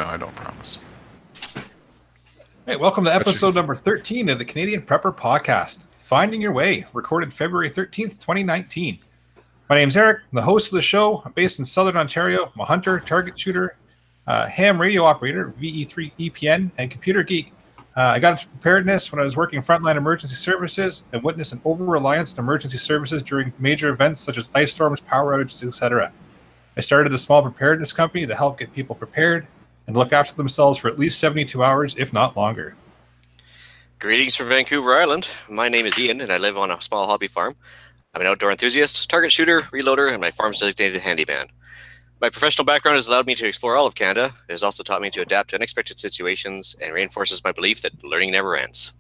No, I don't promise. Hey, welcome to episode number 13 of the Canadian Prepper Podcast, Finding Your Way, recorded February 13th, 2019. My name's Eric, I'm the host of the show. I'm based in Southern Ontario. I'm a hunter, target shooter, ham radio operator, VE3 EPN, and computer geek. I got into preparedness when I was working frontline emergency services and witnessed an over-reliance on emergency services during major events such as ice storms, power outages, etc. I started a small preparedness company to help get people prepared and look after themselves for at least 72 hours, if not longer. Greetings from Vancouver Island. My name is Ian, and I live on a small hobby farm. I'm an outdoor enthusiast, target shooter, reloader, and my farm's designated handyman. My professional background has allowed me to explore all of Canada. It has also taught me to adapt to unexpected situations and reinforces my belief that learning never ends.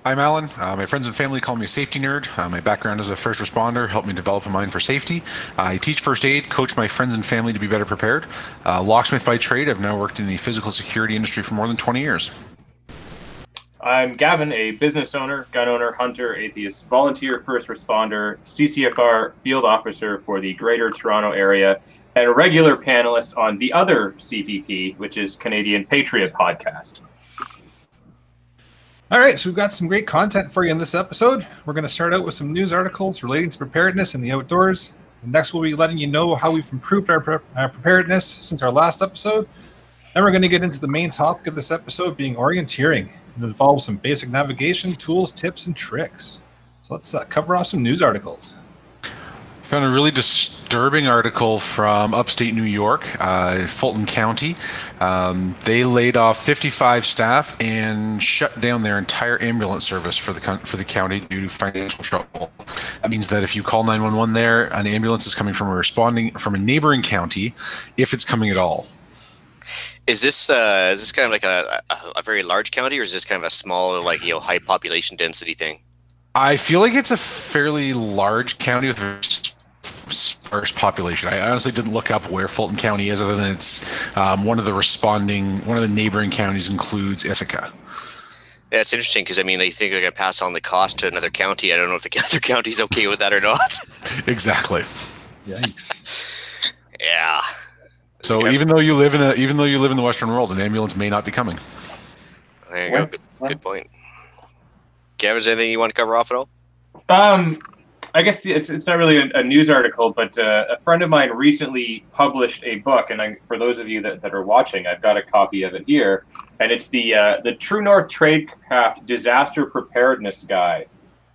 I'm Alan. My friends and family call me a safety nerd. My background as a first responder helped me develop a mind for safety. I teach first aid, coach my friends and family to be better prepared. Locksmith by trade, I've now worked in the physical security industry for more than 20 years. I'm Gavin, a business owner, gun owner, hunter, atheist, volunteer first responder, CCFR field officer for the Greater Toronto Area, and a regular panelist on the other CPP, which is Canadian Patriot Podcast. All right, so we've got some great content for you in this episode. We're going to start out with some news articles relating to preparedness in the outdoors. Next, we'll be letting you know how we've improved our preparedness since our last episode. Then we're going to get into the main topic of this episode being orienteering. It involves some basic navigation, tools, tips, and tricks. So let's cover off some news articles. I found a really disturbing article from upstate New York, Fulton County. They laid off 55 staff and shut down their entire ambulance service for the county due to financial trouble. That means that if you call 911 there, an ambulance is coming from a neighboring county, if it's coming at all. Is this kind of like a very large county, or is this kind of a small, high population density thing? I feel like it's a fairly large county with a sparse population. I honestly didn't look up where Fulton County is, other than it's one of the neighboring counties includes Ithaca. Yeah, it's interesting because I think they're going to pass on the cost to another county. I don't know if the other county's okay with that or not. Exactly. Yikes. Yeah. So even though you live in the Western world, an ambulance may not be coming. There you go. Good point. Gavin, is there anything you want to cover off at all? I guess it's not really a news article, but a friend of mine recently published a book, and for those of you that are watching, I've got a copy of it here, and it's the True North Tradecraft Disaster Preparedness Guide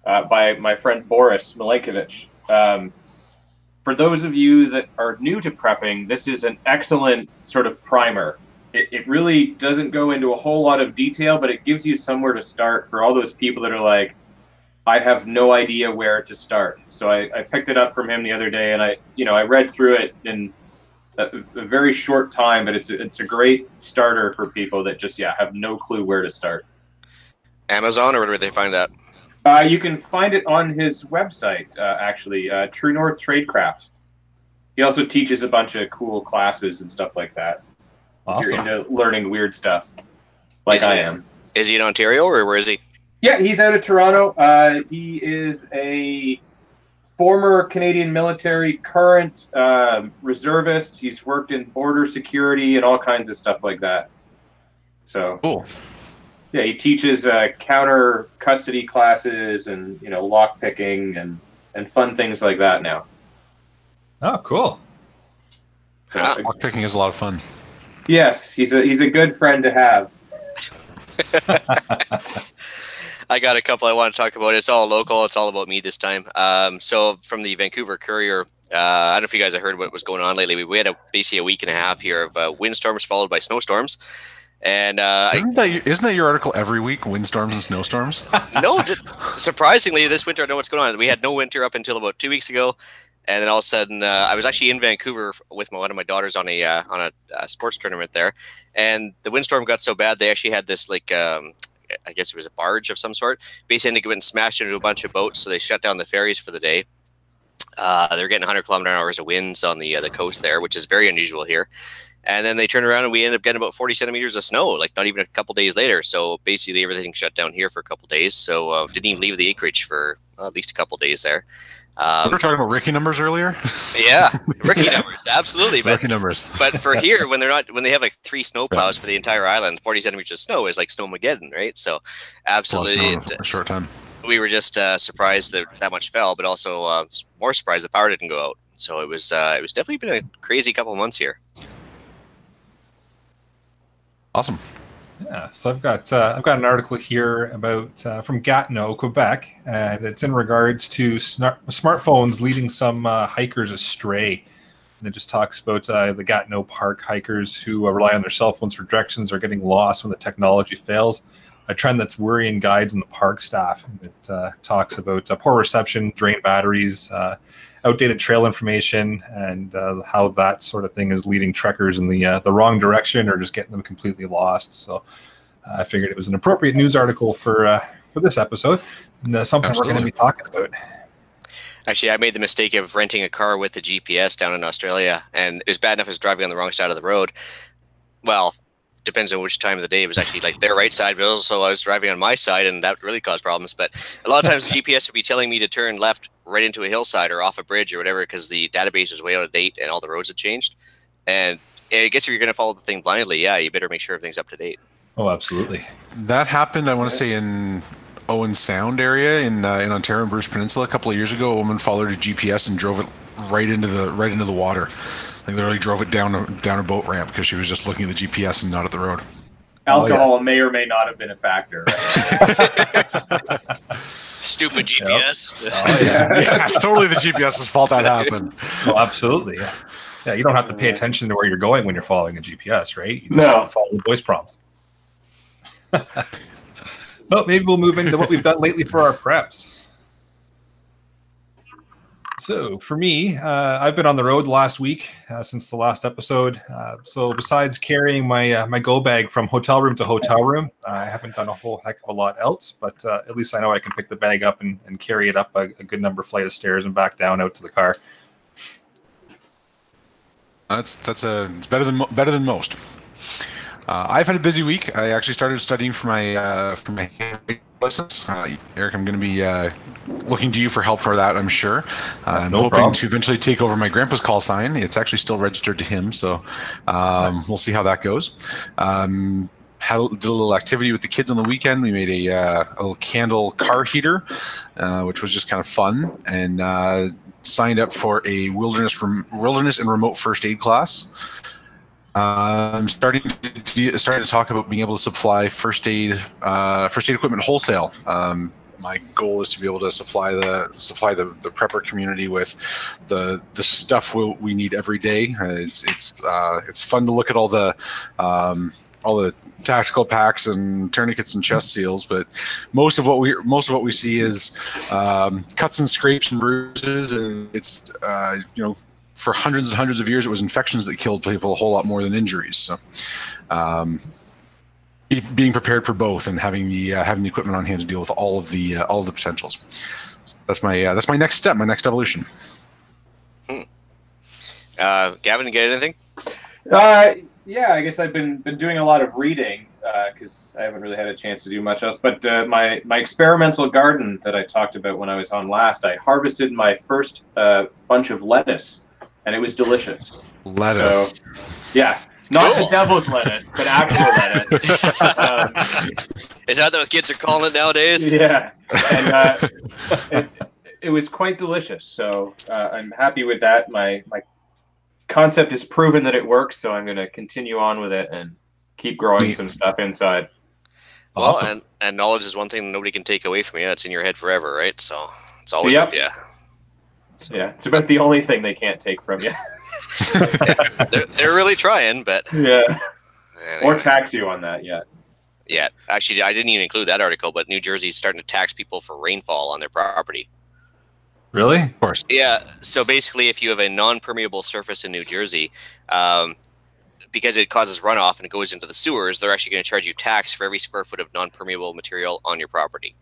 by my friend Boris Milenkovic. For those of you that are new to prepping, this is an excellent sort of primer. It really doesn't go into a whole lot of detail, but it gives you somewhere to start for all those people that are like, I have no idea where to start. So I picked it up from him the other day, and I read through it in a very short time, but it's a great starter for people that just have no clue where to start. Amazon, or where do they find that? You can find it on his website, actually, True North Tradecraft. He also teaches a bunch of cool classes and stuff like that. Awesome. If you're into learning weird stuff, like I am. Is he in Ontario, or where is he? Yeah, he's out of Toronto. He is a former Canadian military, current reservist. He's worked in border security and all kinds of stuff like that. So cool. Yeah, he teaches counter custody classes and lock picking and fun things like that now. Oh, cool. Lock picking is a lot of fun. Yes, he's a good friend to have. I got a couple I want to talk about. It's all local. It's all about me this time. So from the Vancouver Courier, I don't know if you guys have heard what was going on lately. We had basically a week and a half here of windstorms followed by snowstorms. And isn't that your article every week? Windstorms and snowstorms? No, surprisingly, this winter I know what's going on. We had no winter up until about 2 weeks ago, and then all of a sudden, I was actually in Vancouver with one of my daughters on a sports tournament there, and the windstorm got so bad they actually had this I guess it was a barge of some sort. Basically, they went and smashed into a bunch of boats, so they shut down the ferries for the day. They're getting 100 kilometer hours of winds on the coast there, which is very unusual here. And then they turned around and we ended up getting about 40 centimeters of snow, like not even a couple days later. So basically everything shut down here for a couple days. So didn't even leave the acreage for at least a couple days there. We were talking about Ricky numbers earlier. Yeah, Ricky numbers, absolutely. But, Ricky numbers. But for here, when they have like 3 snow plows for the entire island, 40 centimeters of snow is like snowmageddon, right? So absolutely, in a short time. We were just surprised that much fell, but also more surprised the power didn't go out. So it was definitely been a crazy couple of months here. Awesome. Yeah, so I've got an article here about from Gatineau, Quebec, and it's in regards to smartphones leading some hikers astray. And it just talks about the Gatineau Park hikers who rely on their cell phones for directions are getting lost when the technology fails, a trend that's worrying guides and the park staff. And it talks about poor reception, drained batteries, outdated trail information, and how that sort of thing is leading trekkers in the wrong direction or just getting them completely lost. So I figured it was an appropriate news article for this episode, and something Absolutely. We're going to be talking about. Actually, I made the mistake of renting a car with the GPS down in Australia, and it was bad enough as driving on the wrong side of the road. Well, depends on which time of the day. It was actually like their right side, but also I was driving on my side, and that really caused problems. But a lot of times the GPS would be telling me to turn left right into a hillside or off a bridge or whatever because the database was way out of date and all the roads had changed. And I guess if you're going to follow the thing blindly, yeah, you better make sure everything's up to date. Oh, absolutely. That happened, I want to say, in Owen Sound area in Ontario and Bruce Peninsula a couple of years ago. A woman followed her GPS and drove it right into the water. Like literally drove it down a boat ramp because she was just looking at the GPS and not at the road. Alcohol may or may not have been a factor. Right? Stupid GPS. Yep. Oh, yeah, it's totally the GPS's fault that happened. Well, absolutely. Yeah. Yeah, you don't have to pay attention to where you're going when you're following a GPS, right? You just have to follow the voice prompts. Well, maybe we'll move into what we've done lately for our preps. So for me, I've been on the road last week since the last episode. So besides carrying my go bag from hotel room to hotel room, I haven't done a whole heck of a lot else. But at least I know I can pick the bag up and carry it up a good number of flight of stairs and back down out to the car. It's better than most. I've had a busy week. I actually started studying for my handwriting lessons. Eric, I'm going to be looking to you for help for that, I'm sure. I'm hoping to eventually take over my grandpa's call sign. It's actually still registered to him, so we'll see how that goes. Did a little activity with the kids on the weekend. We made a little candle car heater, which was just kind of fun, and signed up for a wilderness and remote first aid class. I'm starting to talk about being able to supply first aid equipment wholesale. My goal is to be able to supply the prepper community with the stuff we need every day. It's fun to look at all the tactical packs and tourniquets and chest seals, but most of what we see is cuts and scrapes and bruises, and it's for hundreds and hundreds of years, it was infections that killed people a whole lot more than injuries. So, being prepared for both and having the equipment on hand to deal with all of the potentials. That's my next step, my next evolution. Gavin, you get anything? Yeah, I guess I've been doing a lot of reading because I haven't really had a chance to do much else. But my experimental garden that I talked about when I was on last, I harvested my first bunch of lettuce. And it was delicious. Lettuce. So, yeah. Not the devil's lettuce, but actual lettuce. Is that what kids are calling it nowadays? Yeah. And it was quite delicious. So I'm happy with that. My concept is proven that it works, so I'm going to continue on with it and keep growing some stuff inside. Well, awesome. and knowledge is one thing that nobody can take away from you. It's in your head forever, right? So it's always with you. So. Yeah, it's about the only thing they can't take from you. they're really trying, but yeah, anyway. Or tax you on that yet. Yeah, actually, I didn't even include that article, but New Jersey's starting to tax people for rainfall on their property. Really? Of course. Yeah. So basically, if you have a non-permeable surface in New Jersey, because it causes runoff and it goes into the sewers, they're actually going to charge you tax for every square foot of non-permeable material on your property.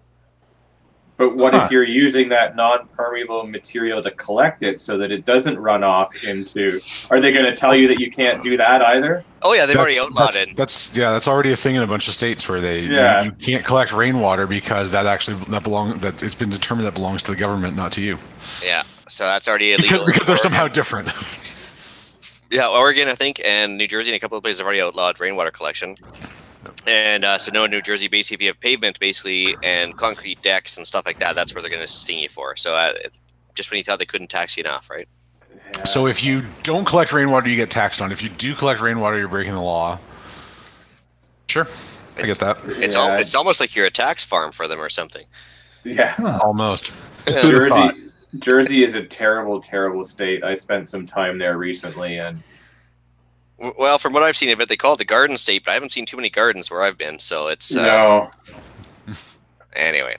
But what if you're using that non-permeable material to collect it so that it doesn't run off into? Are they going to tell you that you can't do that either? Oh yeah, they've already outlawed it. That's already a thing in a bunch of states where you can't collect rainwater because that it's been determined that belongs to the government, not to you. Yeah, so that's already illegal. because they're somehow different. Yeah, Oregon, I think, and New Jersey and a couple of places have already outlawed rainwater collection. And so no, in New Jersey, basically, if you have pavement, basically, and concrete decks and stuff like that, that's where they're going to sting you for. So just when you thought they couldn't tax you enough, right? Yeah. So if you don't collect rainwater, you get taxed on. If you do collect rainwater, you're breaking the law. Sure, I get that. It's almost like you're a tax farm for them or something. Yeah, almost. Jersey is a terrible, terrible state. I spent some time there recently, and well, from what I've seen of it, they call it the Garden State, but I haven't seen too many gardens where I've been, so it's no. Anyway,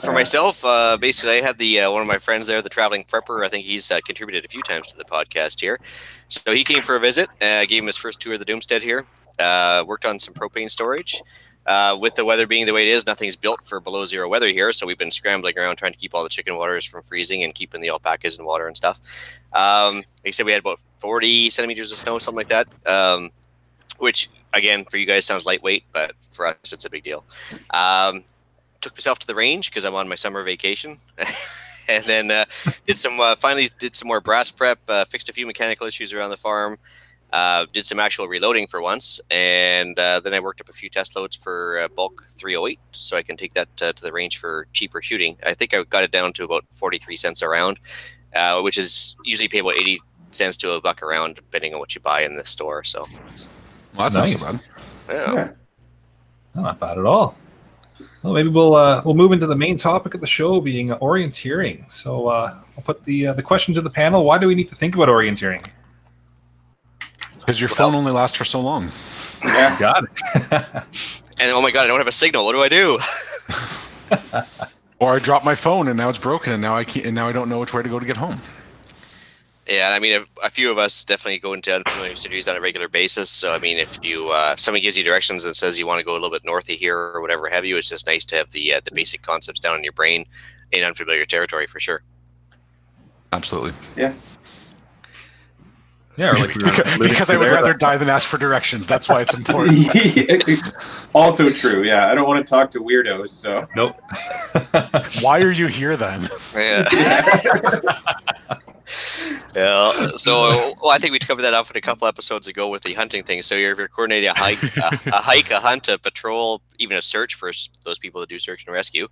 for myself, basically, I had one of my friends there, the traveling prepper. I think he's contributed a few times to the podcast here. So he came for a visit. Gave him his first tour of the Doomstead here. Worked on some propane storage. With the weather being the way it is, nothing's built for below zero weather here, so we've been scrambling around trying to keep all the chicken waters from freezing and keeping the alpacas in water and stuff. They said we had about 40 centimeters of snow, something like that, which, again, for you guys sounds lightweight, but for us, it's a big deal. Took myself to the range because I'm on my summer vacation. And then finally did some more brass prep, fixed a few mechanical issues around the farm. Did some actual reloading for once, and then I worked up a few test loads for bulk 308, so I can take that to the range for cheaper shooting. I think I got it down to about 43 cents a round, which is usually pay about 80 cents to $1 a round, depending on what you buy in the store. So, well, that's not so bad. Yeah. Not bad at all. Well, maybe we'll move into the main topic of the show, being orienteering. So I'll put the question to the panel. Why do we need to think about orienteering? Because your phone only lasts for so long. Yeah, got it. And oh my god, I don't have a signal. What do I do? Or I dropped my phone and now it's broken and now I don't know which way to go to get home. Yeah, I mean, a few of us definitely go into unfamiliar cities on a regular basis. So, I mean, if somebody gives you directions and says you want to go a little bit north of here or whatever have you, it's just nice to have the basic concepts down in your brain in unfamiliar territory for sure. Absolutely. Yeah. Yeah, like because I would rather die than ask for directions. That's why it's important. Also true. Yeah, I don't want to talk to weirdos. So nope. Why are you here then? Yeah. Yeah. So I think we covered that off a couple episodes ago with the hunting thing. So if you're coordinating a hike, a hunt, a patrol, even a search for those people that do search and rescue.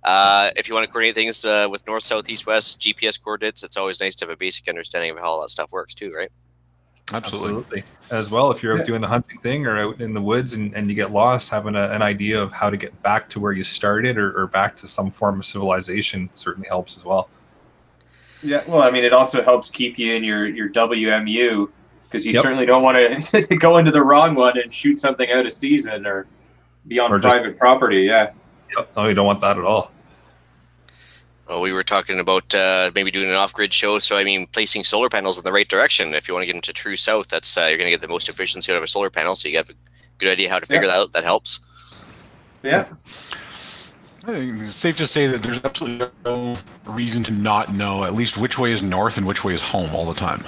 If you want to coordinate things with north, south, east, west, GPS coordinates, it's always nice to have a basic understanding of how all that stuff works too, right? Absolutely. As well, if you're doing the hunting thing or out in the woods and you get lost, having an idea of how to get back to where you started or back to some form of civilization certainly helps as well. Yeah, well, I mean, it also helps keep you in your WMU because you certainly don't want to go into the wrong one and shoot something out of season or be on private property. Yeah. Yep. No, you don't want that at all. Well, we were talking about maybe doing an off-grid show. So, I mean, placing solar panels in the right direction. If you want to get into true south, that's you're going to get the most efficiency out of a solar panel. So you have a good idea how to figure that out. That helps. Yeah. I think it's safe to say that there's absolutely no reason to not know at least which way is north and which way is home all the time.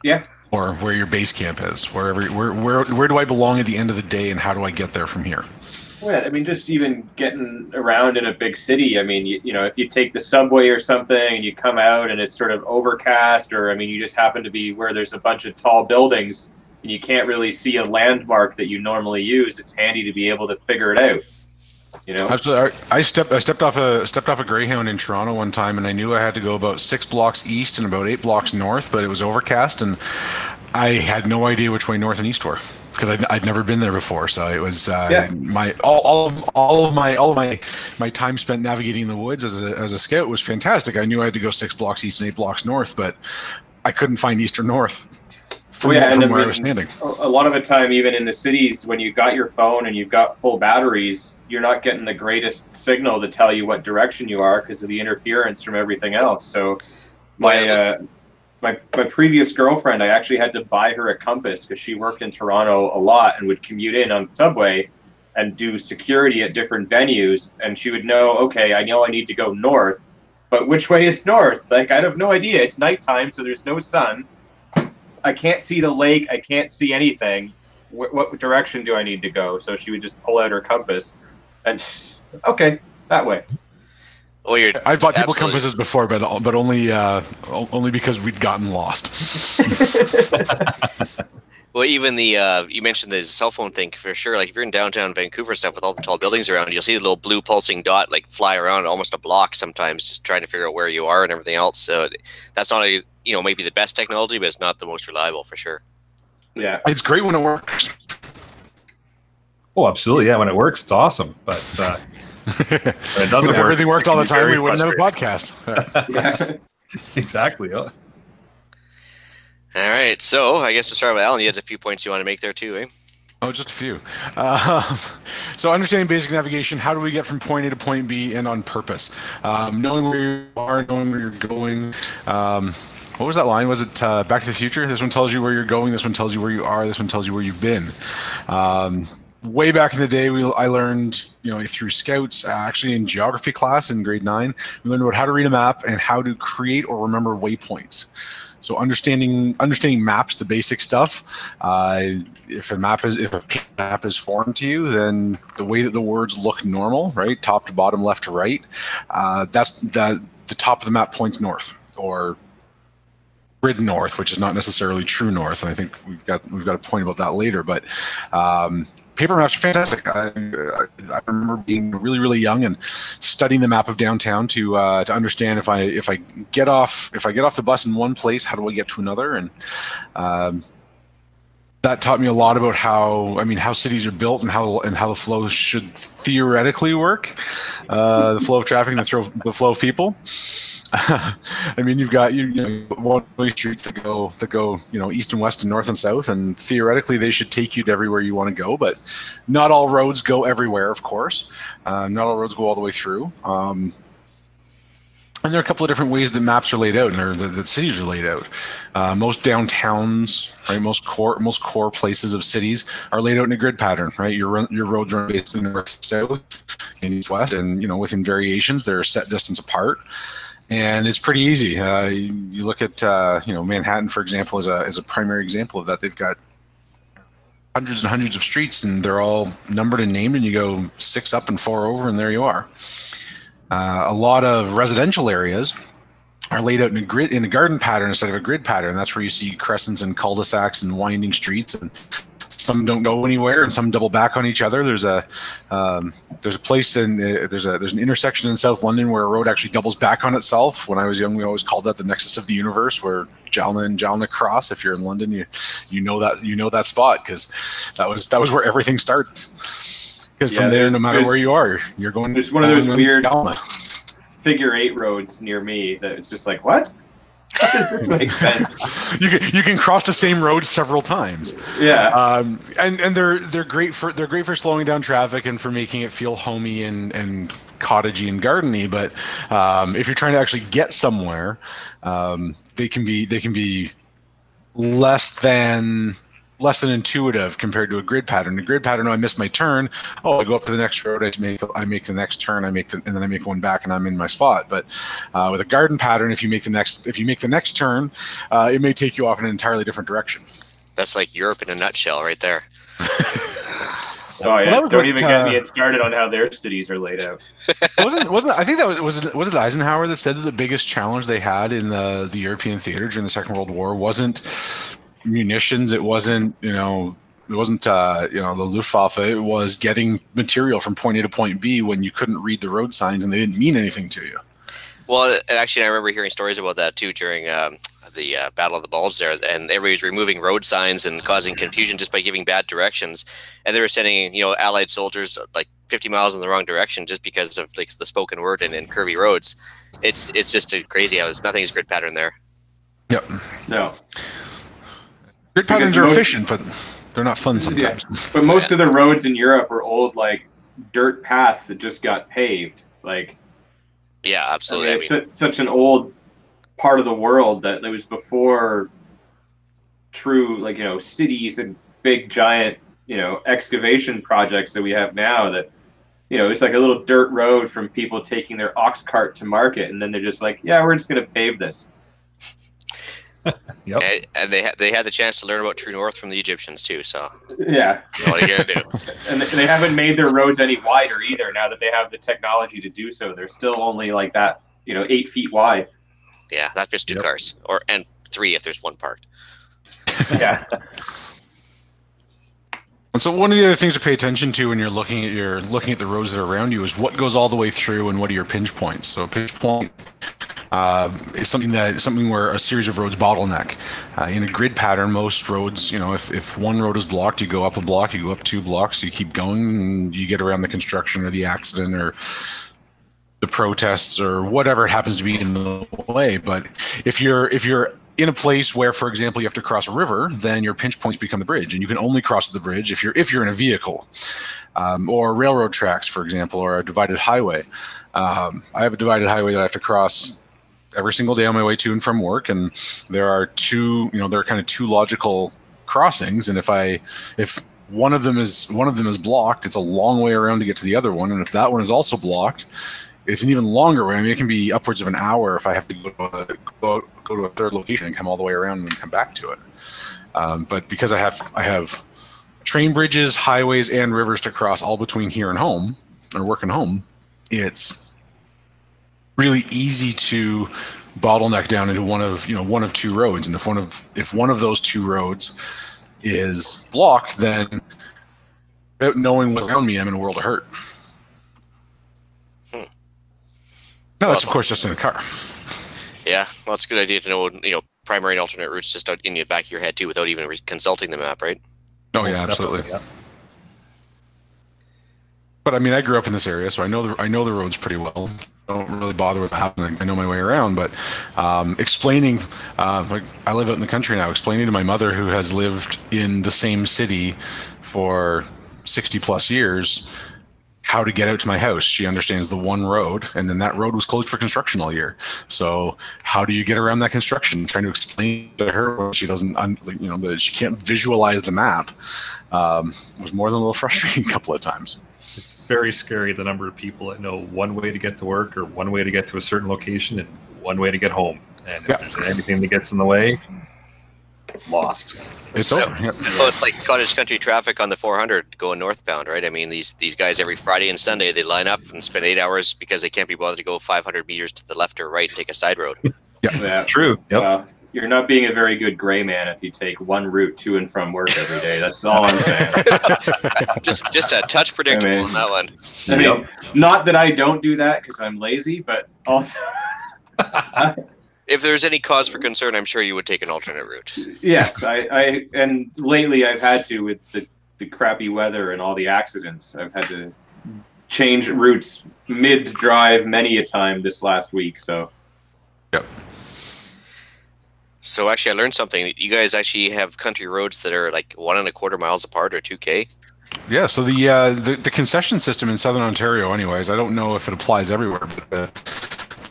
Yeah. Or where your base camp is. Where do I belong at the end of the day, and how do I get there from here? Well, I mean, just even getting around in a big city. I mean, you know, if you take the subway or something and you come out and it's sort of overcast, or I mean, you just happen to be where there's a bunch of tall buildings and you can't really see a landmark that you normally use. It's handy to be able to figure it out. You know, I stepped off a Greyhound in Toronto one time, and I knew I had to go about 6 blocks east and about 8 blocks north, but it was overcast, and I had no idea which way north and east were because I'd never been there before. So it was all of my time spent navigating the woods as a scout was fantastic. I knew I had to go 6 blocks east and 8 blocks north, but I couldn't find east or north. From where I was standing. A lot of the time, even in the cities, when you got your phone and you've got full batteries, you're not getting the greatest signal to tell you what direction you are because of the interference from everything else. So my previous girlfriend, I actually had to buy her a compass because she worked in Toronto a lot and would commute in on the subway. and do security at different venues, and she would know, okay, I know I need to go north, but which way is north? Like, I have no idea. It's nighttime, so there's no sun. I can't see the lake. I can't see anything. What direction do I need to go? So she would just pull out her compass and, okay, that way. Oh, I've bought people compasses before, but only because we'd gotten lost. Well, even the you mentioned the cell phone thing for sure. Like if you're in downtown Vancouver stuff with all the tall buildings around, you'll see the little blue pulsing dot like fly around almost a block sometimes, just trying to figure out where you are and everything else. So that's not maybe the best technology, but it's not the most reliable for sure. Yeah, it's great when it works. Oh, absolutely. Yeah, when it works, it's awesome. But when it doesn't if everything worked all the time, we wouldn't have a podcast. Yeah. Exactly. Yeah. All right, so I guess we'll start with Alan. You had a few points you want to make there too, eh? Oh, just a few. So understanding basic navigation, how do we get from point A to point B and on purpose? Knowing where you are, knowing where you're going. What was that line? Was it Back to the Future? This one tells you where you're going. This one tells you where you are. This one tells you where you've been. Way back in the day, I learned, through scouts, actually in geography class in grade 9, we learned about how to read a map and how to create or remember waypoints. So understanding maps, the basic stuff. If a map is foreign to you, then the way that the words look normal, right, top to bottom, left to right, that's the top of the map points north, or grid north, which is not necessarily true north, and I think we've got a point about that later. But paper maps are fantastic. I remember being really, really young and studying the map of downtown to understand if I get off the bus in one place, how do I get to another? And that taught me a lot about how cities are built and how the flow should theoretically work, the flow of traffic and the flow of people. You've got one-way streets that go east and west and north and south, and theoretically they should take you to everywhere you want to go, but not all roads go everywhere, of course. Not all roads go all the way through. And there are a couple of different ways that maps are laid out, and that cities are laid out. Most downtowns, right, most core places of cities are laid out in a grid pattern, right? Your roads run basically north, south, and east, west, and within variations, they're a set distance apart. And it's pretty easy. You look at Manhattan, for example, as a primary example of that. They've got hundreds and hundreds of streets, and they're all numbered and named. And you go 6 up and 4 over, and there you are. A lot of residential areas are laid out in a garden pattern instead of a grid pattern. That's where you see crescents and cul-de-sacs and winding streets, and some don't go anywhere, and some double back on each other. There's a place there's an intersection in South London where a road actually doubles back on itself. When I was young, we always called that the nexus of the universe, where Jalna and Jalna cross. If you're in London, you know that spot, because that was where everything starts. Because from there, no matter where you are, you're going. There's one of those weird figure 8 roads near me that it's just like, what? This makes sense. You can cross the same road several times. Yeah. And they're great for slowing down traffic and for making it feel homey and cottagey and gardeny. But if you're trying to actually get somewhere, they can be less than intuitive compared to a grid pattern. A grid pattern, I miss my turn. Oh, I go up to the next road. I make the next turn. and then I make one back, and I'm in my spot. But with a garden pattern, if you make the next turn, it may take you off in an entirely different direction. That's like Europe in a nutshell, right there. Oh yeah, don't even get me started on how their cities are laid out. wasn't I think that was it Eisenhower that said that the biggest challenge they had in the European theater during the Second World War wasn't munitions, it wasn't the Luftwaffe, it was getting material from point A to point B when you couldn't read the road signs and they didn't mean anything to you. Well, actually, I remember hearing stories about that too during the Battle of the Bulge there, and everybody was removing road signs and causing confusion just by giving bad directions, and they were sending Allied soldiers like 50 miles in the wrong direction just because of like the spoken word and curvy roads. It's just crazy how nothing's grid pattern there. Yep. No. Grid patterns are efficient, but they're not fun sometimes. Yeah. But most of the roads in Europe are old, like dirt paths that just got paved. Like, yeah, absolutely. It's such an old part of the world that it was before true, cities and big giant excavation projects that we have now that, it's like a little dirt road from people taking their ox cart to market. And then they're just like, yeah, we're just going to pave this. Yep. And they had the chance to learn about True North from the Egyptians too. So yeah, what are you gonna do? And they haven't made their roads any wider either. Now that they have the technology to do so, they're still only like that, 8 feet wide. Yeah, that fits 2 cars, and 3 if there's one parked. Yeah. And so one of the other things to pay attention to when you're looking at the roads that are around you is what goes all the way through and what are your pinch points. So a pinch point is something where a series of roads bottleneck. In a grid pattern, most roads, if one road is blocked, you go up a block, you go up 2 blocks, you keep going, and you get around the construction or the accident or the protests or whatever it happens to be in the way. But if you're in a place where, for example, you have to cross a river, then your pinch points become the bridge, and you can only cross the bridge if you're in a vehicle, or railroad tracks, for example, or a divided highway. I have a divided highway that I have to cross every single day on my way to and from work, and there are two logical crossings, and if one of them is blocked, it's a long way around to get to the other one, and if that one is also blocked, it's an even longer way. I mean, it can be upwards of an hour if I have to go to a third location and come all the way around and come back to it. But because I have train bridges, highways, and rivers to cross all between here and home, or work and home, it's really easy to bottleneck down into one of 2 roads. And if one of those 2 roads is blocked, then without knowing what's around me, I'm in a world of hurt. No, that's of course just in a car. Yeah, well, it's a good idea to know, primary and alternate routes just out in the back of your head too, without even consulting the map, right? Oh yeah, absolutely. Yeah. But I mean, I grew up in this area, so I know the roads pretty well. I don't really bother with maps. I know my way around. But explaining, like I live out in the country now, explaining to my mother, who has lived in the same city for 60 plus years, how to get out to my house. She understands the one road, and then that road was closed for construction all year. So how do you get around that construction? Trying to explain to her when she doesn't, that she can't visualize the map, was more than a little frustrating a couple of times. It's very scary, the number of people that know one way to get to work or one way to get to a certain location and one way to get home. And if there's anything that gets in the way, lost. It's over. Yep. Well, it's like cottage country traffic on the 400 going northbound, right? I mean, these guys every Friday and Sunday, they line up and spend 8 hours because they can't be bothered to go 500 meters to the left or right and take a side road. Yeah, that's true. Yep. You're not being a very good gray man if you take one route to and from work every day. That's all I'm saying. just a touch predictable on that one. I mean, not that I don't do that because I'm lazy, but also... If there's any cause for concern, I'm sure you would take an alternate route. Yes, and lately I've had to with the crappy weather and all the accidents. I've had to change routes mid-drive many a time this last week. So, yep. So actually, I learned something. You guys actually have country roads that are like 1.25 miles apart or 2K. Yeah. So the concession system in Southern Ontario, anyways, I don't know if it applies everywhere, but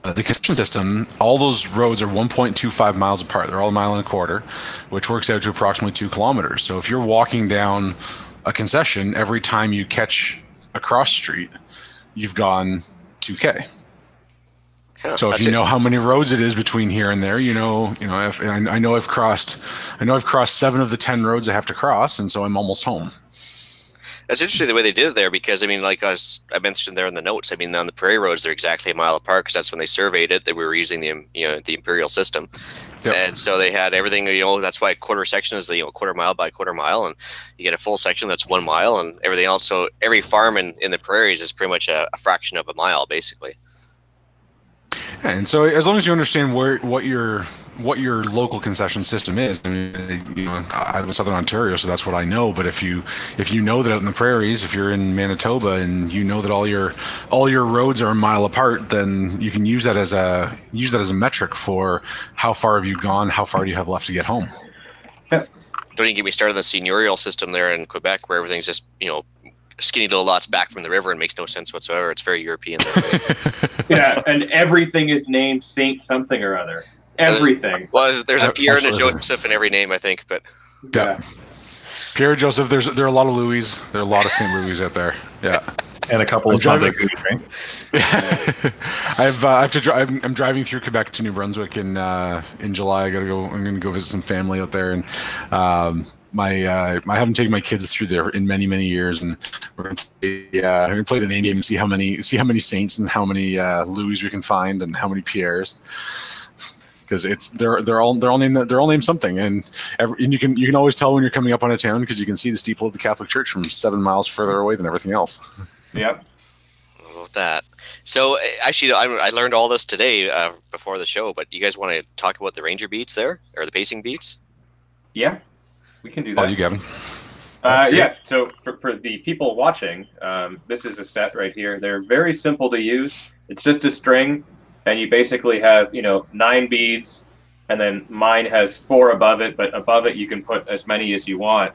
the concession system, all those roads are 1.25 miles apart. They're all 1.25 miles, which works out to approximately 2 kilometers. So if you're walking down a concession, every time you catch a cross street, you've gone 2K. So if you know how many roads it is between here and there, I know I've crossed 7 of the 10 roads I have to cross, and so I'm almost home. That's interesting the way they did it there, because I mean, like I mentioned there in the notes, I mean, on the prairie roads, they're exactly 1 mile apart because that's when they surveyed it. That we were using the imperial system, and so they had everything. That's why a quarter section is 1/4 mile by 1/4 mile, and you get a full section that's 1 mile, and everything else. So every farm in the prairies is pretty much a fraction of a mile, basically. And so, as long as you understand what your local concession system is, I mean, I live in Southern Ontario, so that's what I know. But if you know that out in the prairies, if you're in Manitoba and you know that all your roads are 1 mile apart, then you can use that as a metric for how far have you gone, how far do you have left to get home. Yeah. Don't even get me started on the seigneurial system there in Quebec, where everything's just skinny little lots back from the river and makes no sense whatsoever. It's very European. Yeah, and everything is named Saint something or other. Everything. Well, there's a Pierre and a Joseph in every name, I think. But yeah. Pierre Joseph, there are a lot of Louis. There are a lot of St. Louis out there. Yeah. And a couple of Sunday Goose, right? I'm driving through Quebec to New Brunswick in July. I'm going to go visit some family out there, and I haven't taken my kids through there in many years, and we're going to play the name game and see how many Saints and how many Louis we can find and how many Pierres. Because they're all named something, and you can always tell when you're coming up on a town because you can see the steeple of the Catholic Church from 7 miles further away than everything else. Yep. About that. So actually, I learned all this today before the show. But you guys want to talk about the Ranger beats there, or the pacing beats? Yeah, we can do that. Oh, you, Gavin. Yeah. So for the people watching, this is a set right here. They're very simple to use. It's just a string. And you basically have, 9 beads, and then mine has 4 above it, but above it you can put as many as you want.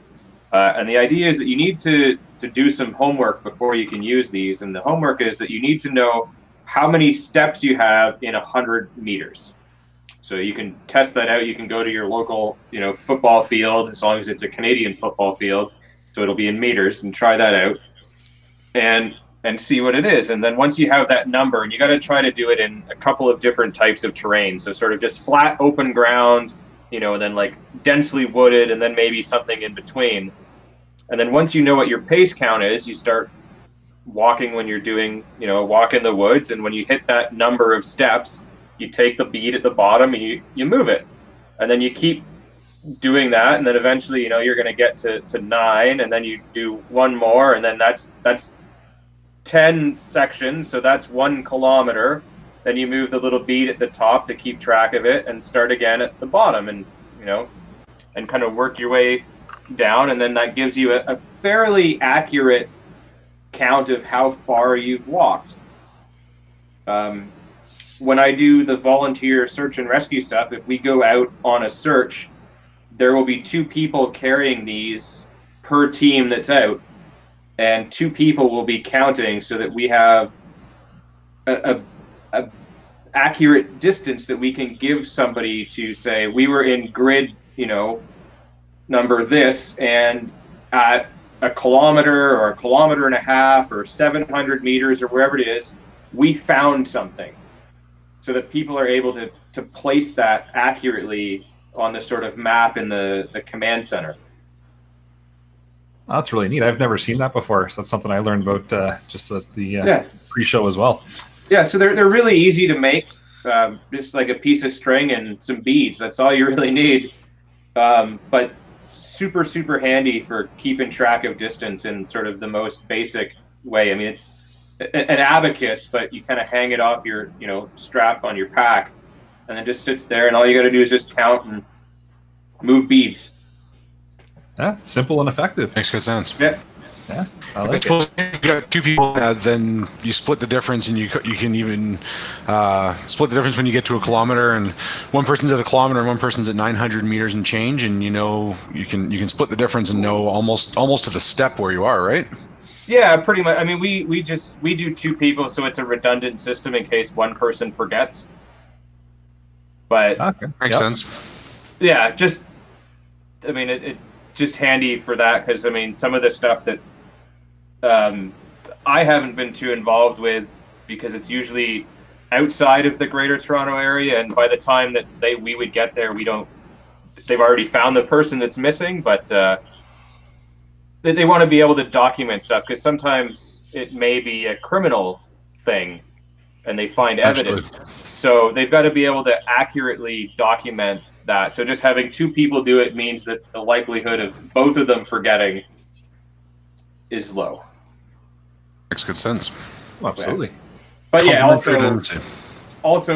And the idea is that you need to do some homework before you can use these. And the homework is that you need to know how many steps you have in 100 meters. So you can test that out. You can go to your local, football field, as long as it's a Canadian football field. So it'll be in meters, and try that out. And see what it is. And then once you have that number, and you got to try to do it in a couple of different types of terrain. So sort of just flat, open ground, and then like densely wooded, and then maybe something in between. And then once you know what your pace count is, you start walking when you're doing, a walk in the woods. And when you hit that number of steps, you take the bead at the bottom and you move it. And then you keep doing that. And then eventually, you're going to get to 9, and then you do one more. And then that's 10 sections, so that's 1 kilometer. Then you move the little bead at the top to keep track of it, and start again at the bottom, and and kind of work your way down, and then that gives you a fairly accurate count of how far you've walked. When I do the volunteer search and rescue stuff, if we go out on a search, there will be 2 people carrying these per team that's out. And 2 people will be counting so that we have a accurate distance that we can give somebody to say, we were in grid, number this, and at a kilometer or a kilometer and a half or 700 meters or wherever it is, we found something. So that people are able to place that accurately on the sort of map in the command center. Oh, that's really neat. I've never seen that before. So that's something I learned about just at the pre-show as well. Yeah, so they're really easy to make. Just like a piece of string and some beads. That's all you really need. But super handy for keeping track of distance in sort of the most basic way. I mean, it's an abacus, but you kind of hang it off your strap on your pack, and it just sits there, and all you got to do is just count and move beads. Yeah, simple and effective. Makes good sense. Yeah. Yeah, I like it. If you got 2 people, then you split the difference, and you can even split the difference when you get to a kilometer, and one person's at a kilometer and one person's at 900 meters and change, and you can split the difference and know almost to the step where you are, right? Yeah, pretty much. I mean, we do 2 people, so it's a redundant system in case one person forgets. But okay. Makes sense. Yeah, it just handy for that, because some of the stuff that I haven't been too involved with, because it's usually outside of the Greater Toronto area, and by the time that we would get there, they've already found the person that's missing, but they want to be able to document stuff, because sometimes it may be a criminal thing and they find evidence. Absolutely. So they've got to be able to accurately document that. So just having 2 people do it means that the likelihood of both of them forgetting is low. Makes good sense. Well, absolutely. But yeah, also,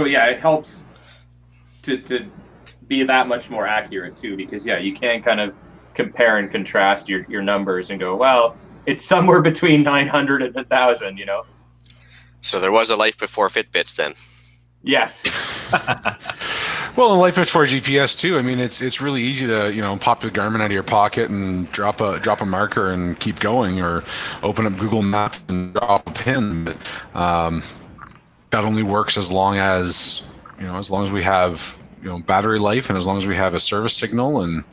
it helps to be that much more accurate too, because you can kind of compare and contrast your numbers and go, well, it's somewhere between 900 and 1,000, So there was a life before Fitbits then. Yes. Well, in life before GPS too. I mean, it's really easy to pop the Garmin out of your pocket and drop a marker and keep going, or open up Google Maps and drop a pin. But that only works as long as we have battery life, and as long as we have a service signal, and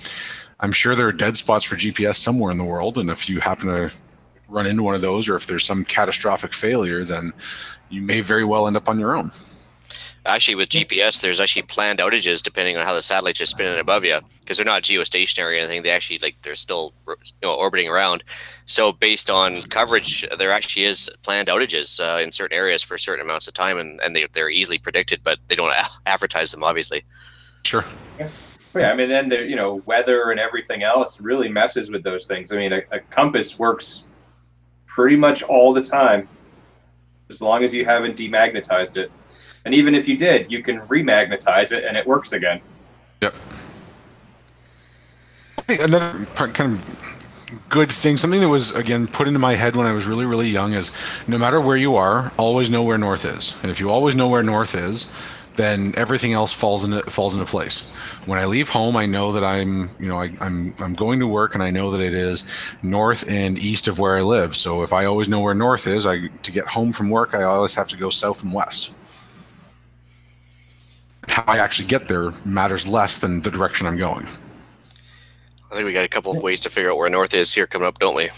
I'm sure there are dead spots for GPS somewhere in the world, and if you happen to run into one of those, or if there's some catastrophic failure, then you may very well end up on your own. Actually, with GPS, there's actually planned outages depending on how the satellite's just spinning above you, because they're not geostationary or anything. They actually, like, they're still, orbiting around. So based on coverage, there actually is planned outages in certain areas for certain amounts of time, and they're easily predicted, but they don't advertise them, obviously. Sure. Yeah, I mean, then the weather and everything else really messes with those things. I mean, a compass works pretty much all the time, as long as you haven't demagnetized it. And even if you did, you can remagnetize it and it works again. Yep. I think another kind of good thing, something that was, again, put into my head when I was really, really young, is no matter where you are, always know where north is. And if you always know where north is, then everything else falls into place. When I leave home, I know that I'm going to work, and I know that it is north and east of where I live. So if I always know where north is, to get home from work, I always have to go south and west. How I actually get there matters less than the direction I'm going. I think we got a couple of ways to figure out where north is here coming up, don't we?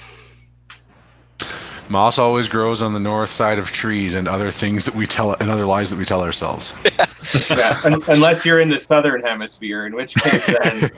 Moss always grows on the north side of trees, and other things that we tell, and other lies that we tell ourselves. Yeah, unless you're in the southern hemisphere, in which case then.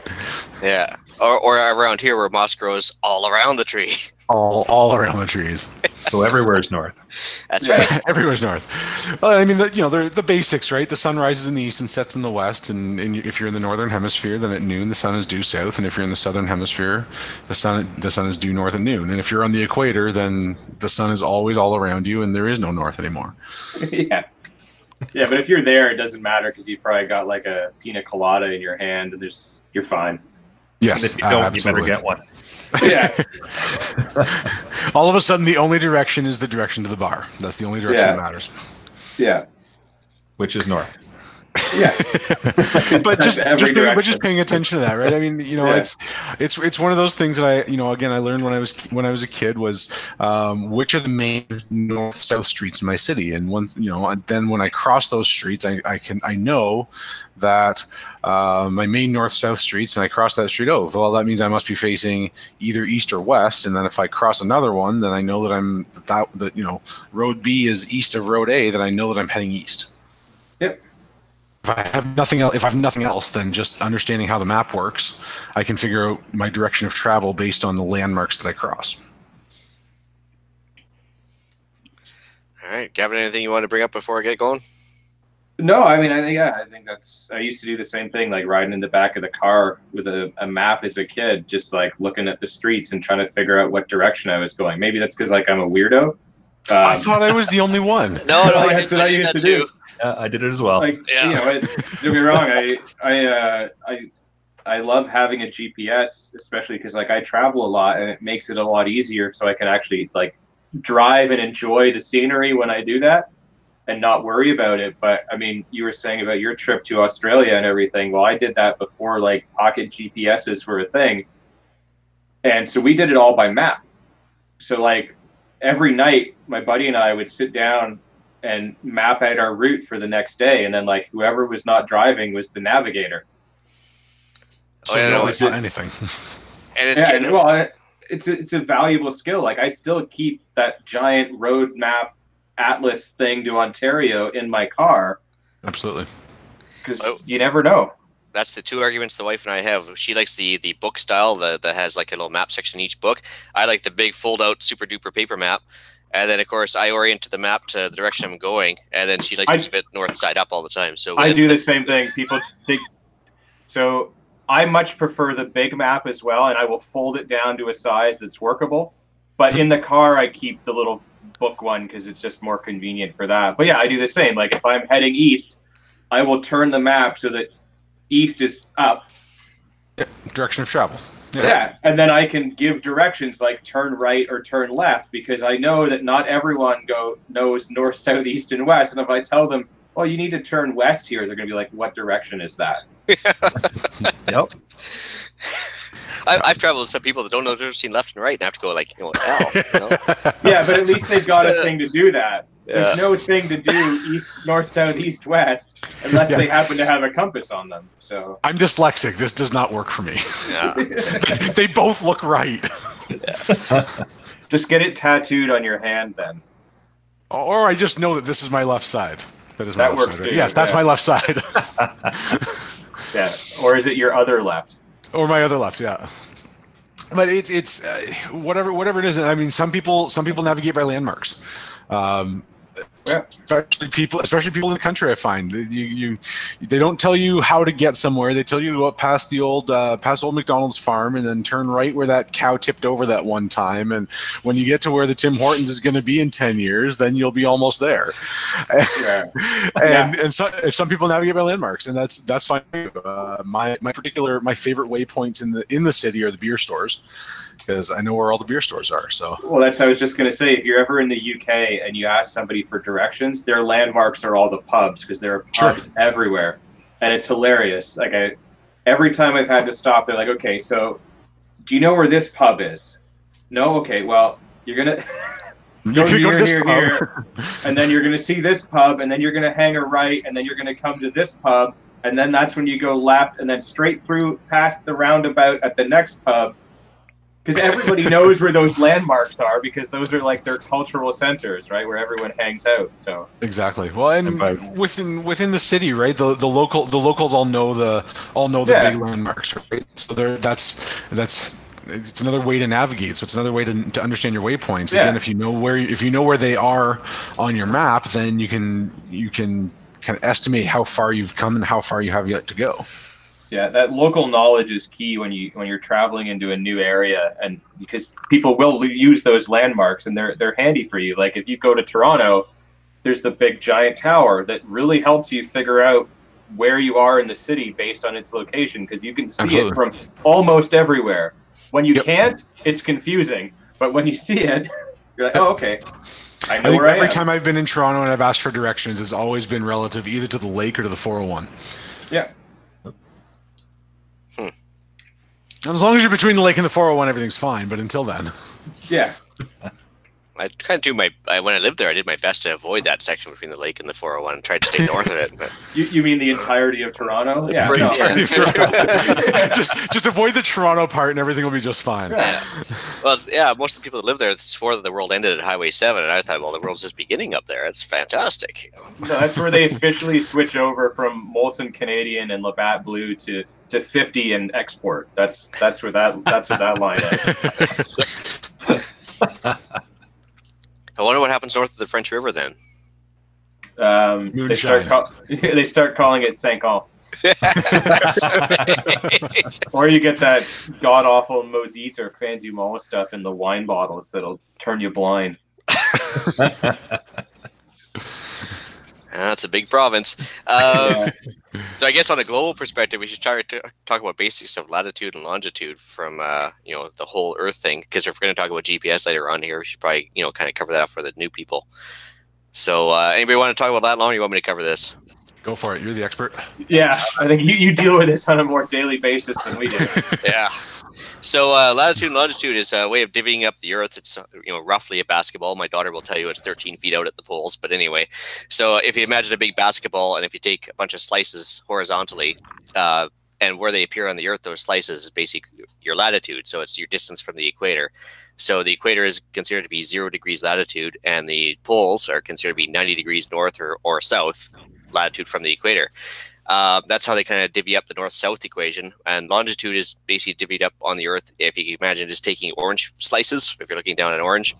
Yeah, or around here where moss grows all around the tree. All around the trees. So everywhere is north. That's right. Everywhere's north. Well, I mean, they're the basics, right? The sun rises in the east and sets in the west, and if you're in the northern hemisphere, then at noon the sun is due south, and if you're in the southern hemisphere, the sun is due north at noon. And if you're on the equator, then the sun is always all around you, and there is no north anymore. Yeah. Yeah, but if you're there, it doesn't matter, because you've probably got like a pina colada in your hand, and you're fine. And Yes, if you don't, absolutely. you better get one. Yeah. All of a sudden, the only direction is the direction to the bar. That's the only direction that matters. Yeah. Which is north. Yeah. But just paying attention to that, right? I mean, it's one of those things that I learned when I was a kid was which are the main north-south streets in my city, and then when I cross those streets, I know that my main north-south streets, and I cross that street. Oh, well, that means I must be facing either east or west, and then if I cross another one, then I know that road B is east of road A. Then I know that I'm heading east. Yep. If I have nothing else, then just understanding how the map works, I can figure out my direction of travel based on the landmarks that I cross. All right, Gavin, anything you want to bring up before I get going? No, I mean, I think I used to do the same thing, like riding in the back of the car with a map as a kid, just like looking at the streets and trying to figure out what direction I was going. Maybe that's because I'm a weirdo. I thought I was the only one. No, that's what I used to do. I did it as well. Don't get me wrong. I love having a GPS, especially because I travel a lot, and it makes it a lot easier, so I can actually drive and enjoy the scenery when I do that, and not worry about it. But I mean, you were saying about your trip to Australia and everything. Well, I did that before pocket GPSs were a thing, and so we did it all by map. So every night, my buddy and I would sit down and map out our route for the next day, and then whoever was not driving was the navigator. So it's not anything. And it's a valuable skill. I still keep that giant road map atlas thing to Ontario in my car. Absolutely. Because you never know. That's the two arguments the wife and I have. She likes the book style that has a little map section in each book. I like the big fold out super duper paper map. And then, of course, I orient the map to the direction I'm going, and then she likes to keep it north side up all the time. So I do the same thing. People think so. I much prefer the big map as well, and I will fold it down to a size that's workable. But in the car, I keep the little book one because it's just more convenient for that. But yeah, I do the same. If I'm heading east, I will turn the map so that east is up. Yeah, direction of travel. Yeah, and then I can give directions like turn right or turn left, because I know that not everyone knows north, south, east, and west. And if I tell them, well, you need to turn west here, they're going to be like, what direction is that? Yep. I've traveled with some people that don't know the difference between left and right, and have to go L. Yeah, but at least they've got a thing to do that. There's no thing to do east, north, south, east, west unless they happen to have a compass on them. So I'm dyslexic. This does not work for me. Yeah. They both look right. Just get it tattooed on your hand then. Or I just know that this is my left side. That works too, Yes, that's my left side. Yeah. Or is it your other left? Or my other left, yeah. But it's whatever it is. I mean, some people navigate by landmarks. Especially people in the country. I find they don't tell you how to get somewhere. They tell you to go up past the old McDonald's farm and then turn right where that cow tipped over that one time. And when you get to where the Tim Hortons is going to be in 10 years, then you'll be almost there. Yeah. and some people navigate by landmarks, and that's fine. My favorite waypoints in the city are the beer stores, because I know where all the beer stores are. So well, I was just going to say, if you're ever in the UK and you ask somebody for directions, their landmarks are all the pubs, because there are pubs everywhere, and it's hilarious. Like every time I've had to stop, they're like, "Okay, so do you know where this pub is?" No, okay, well you're gonna go here, and then you're gonna see this pub, and then you're gonna hang a right, and then you're gonna come to this pub, and then that's when you go left, and then straight through past the roundabout at the next pub. Because everybody knows where those landmarks are, because those are like their cultural centers, right, where everyone hangs out. So exactly. Well, and within the city, right, the locals all know the big landmarks, right? So that's it's another way to navigate. So it's another way to understand your waypoints. Again, if you know where they are on your map, then you can kind of estimate how far you've come and how far you have yet to go. Yeah, that local knowledge is key when you're traveling into a new area, and because people will use those landmarks, and they're handy for you. Like if you go to Toronto, there's the big giant tower that really helps you figure out where you are in the city based on its location, because you can see it from almost everywhere. When you can't, it's confusing, but when you see it, you're like, oh, okay. I know where I am. Every time I've been in Toronto and I've asked for directions, it's always been relative either to the lake or to the 401. Yeah. And as long as you're between the lake and the 401, everything's fine. But until then, yeah. I kind of do when I lived there, I did my best to avoid that section between the lake and the 401 and tried to stay north of it. But you mean the entirety of Toronto? Yeah. The entirety of Toronto. just avoid the Toronto part, and everything will be just fine. Yeah. Well, most of the people that live there swore that the world ended at Highway 7, and I thought, well, the world's just beginning up there. It's fantastic. No, that's where they officially switch over from Molson Canadian and Labatt Blue to 50 and export. That's where that line is. I wonder what happens north of the French River then. They start calling it Saint-Con. Or you get that god awful Mosite or Fancy Mall stuff in the wine bottles that'll turn you blind. That's a big province. So I guess on a global perspective, we should try to talk about basics of latitude and longitude from the whole Earth thing. Because if we're going to talk about GPS later on here, we should probably kind of cover that for the new people. So anybody want to talk about that long? Or you want me to cover this? Go for it. You're the expert. Yeah, I think you deal with this on a more daily basis than we do. Yeah. So latitude and longitude is a way of divvying up the Earth. It's roughly a basketball. My daughter will tell you it's 13 feet out at the poles. But anyway, so if you imagine a big basketball, and if you take a bunch of slices horizontally, and where they appear on the Earth, those slices is basically your latitude. So it's your distance from the equator. So the equator is considered to be 0 degrees latitude, and the poles are considered to be 90 degrees north or south latitude from the equator. That's how they kind of divvy up the north-south equation. And longitude is basically divvied up on the Earth. If you can imagine just taking orange slices, if you're looking down at orange,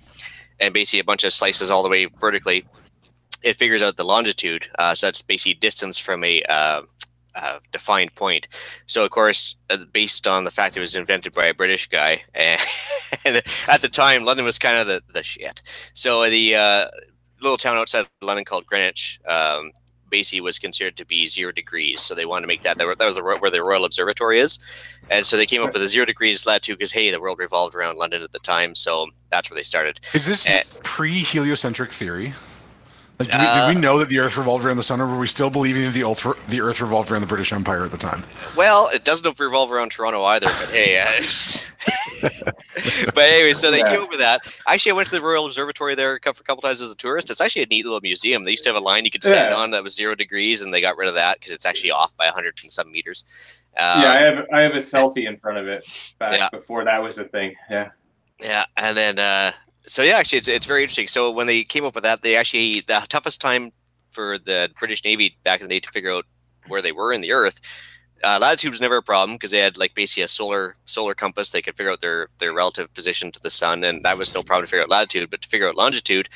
and basically a bunch of slices all the way vertically, it figures out the longitude. So that's basically distance from a defined point. So, of course, based on the fact it was invented by a British guy, and at the time, London was kind of the shit. So the little town outside of London called Greenwich basically was considered to be 0 degrees. So they wanted to make that was where the Royal Observatory is. And so they came up with a 0 degrees latitude because, hey, the world revolved around London at the time. So that's where they started. Is this pre-heliocentric theory? Like, did we know that the Earth revolved around the sun, or were we still believing that the Earth revolved around the British Empire at the time? Well, it doesn't revolve around Toronto either, but hey. But anyway, so they came up with that. Actually, I went to the Royal Observatory there for a couple times as a tourist. It's actually a neat little museum. They used to have a line you could stand on that was 0 degrees, and they got rid of that because it's actually off by 100 and some meters. I have a selfie in front of it back before that was a thing. Yeah, and then so yeah, actually, it's very interesting. So when they came up with that, the toughest time for the British Navy back in the day to figure out where they were in the Earth. Latitude was never a problem because they had like basically a solar compass. They could figure out their relative position to the sun, and that was no problem to figure out latitude. But to figure out longitude,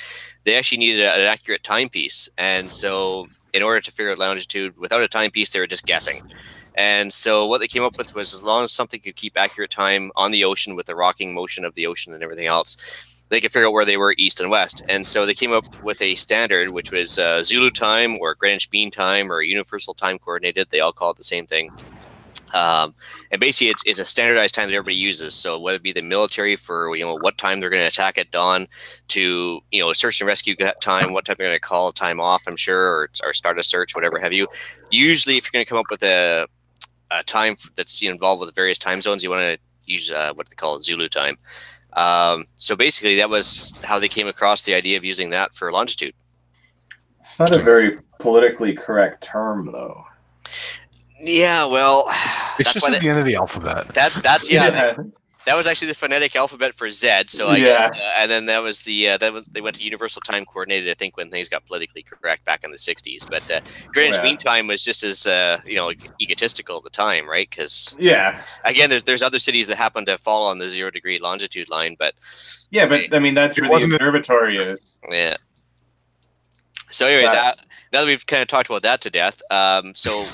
they actually needed an accurate timepiece. And so in order to figure out longitude without a timepiece, they were just guessing. And so what they came up with was as long as something could keep accurate time on the ocean with the rocking motion of the ocean and everything else, they could figure out where they were east and west. And so they came up with a standard, which was Zulu time or Greenwich Mean Time or Universal Time Coordinated. They all call it the same thing. And basically, it's a standardized time that everybody uses. So whether it be the military for what time they're going to attack at dawn, to search and rescue time, what time they're going to call time off, I'm sure, or start a search, whatever have you. Usually, if you're going to come up with a time that's involved with various time zones, you want to use what they call Zulu time. So basically, that was how they came across the idea of using that for longitude. It's not a very politically correct term, though. Yeah, well, it's just at the end of the alphabet. That's that was actually the phonetic alphabet for Z. So I guess, and then that was they went to Universal Time Coordinated, I think, when things got politically correct back in the '60s. But Greenwich Mean Time was just as egotistical at the time, right? Because again, there's other cities that happen to fall on the 0 degree longitude line, but I mean that's where the observatory is. Yeah. So, anyways, now that we've kind of talked about that to death, so.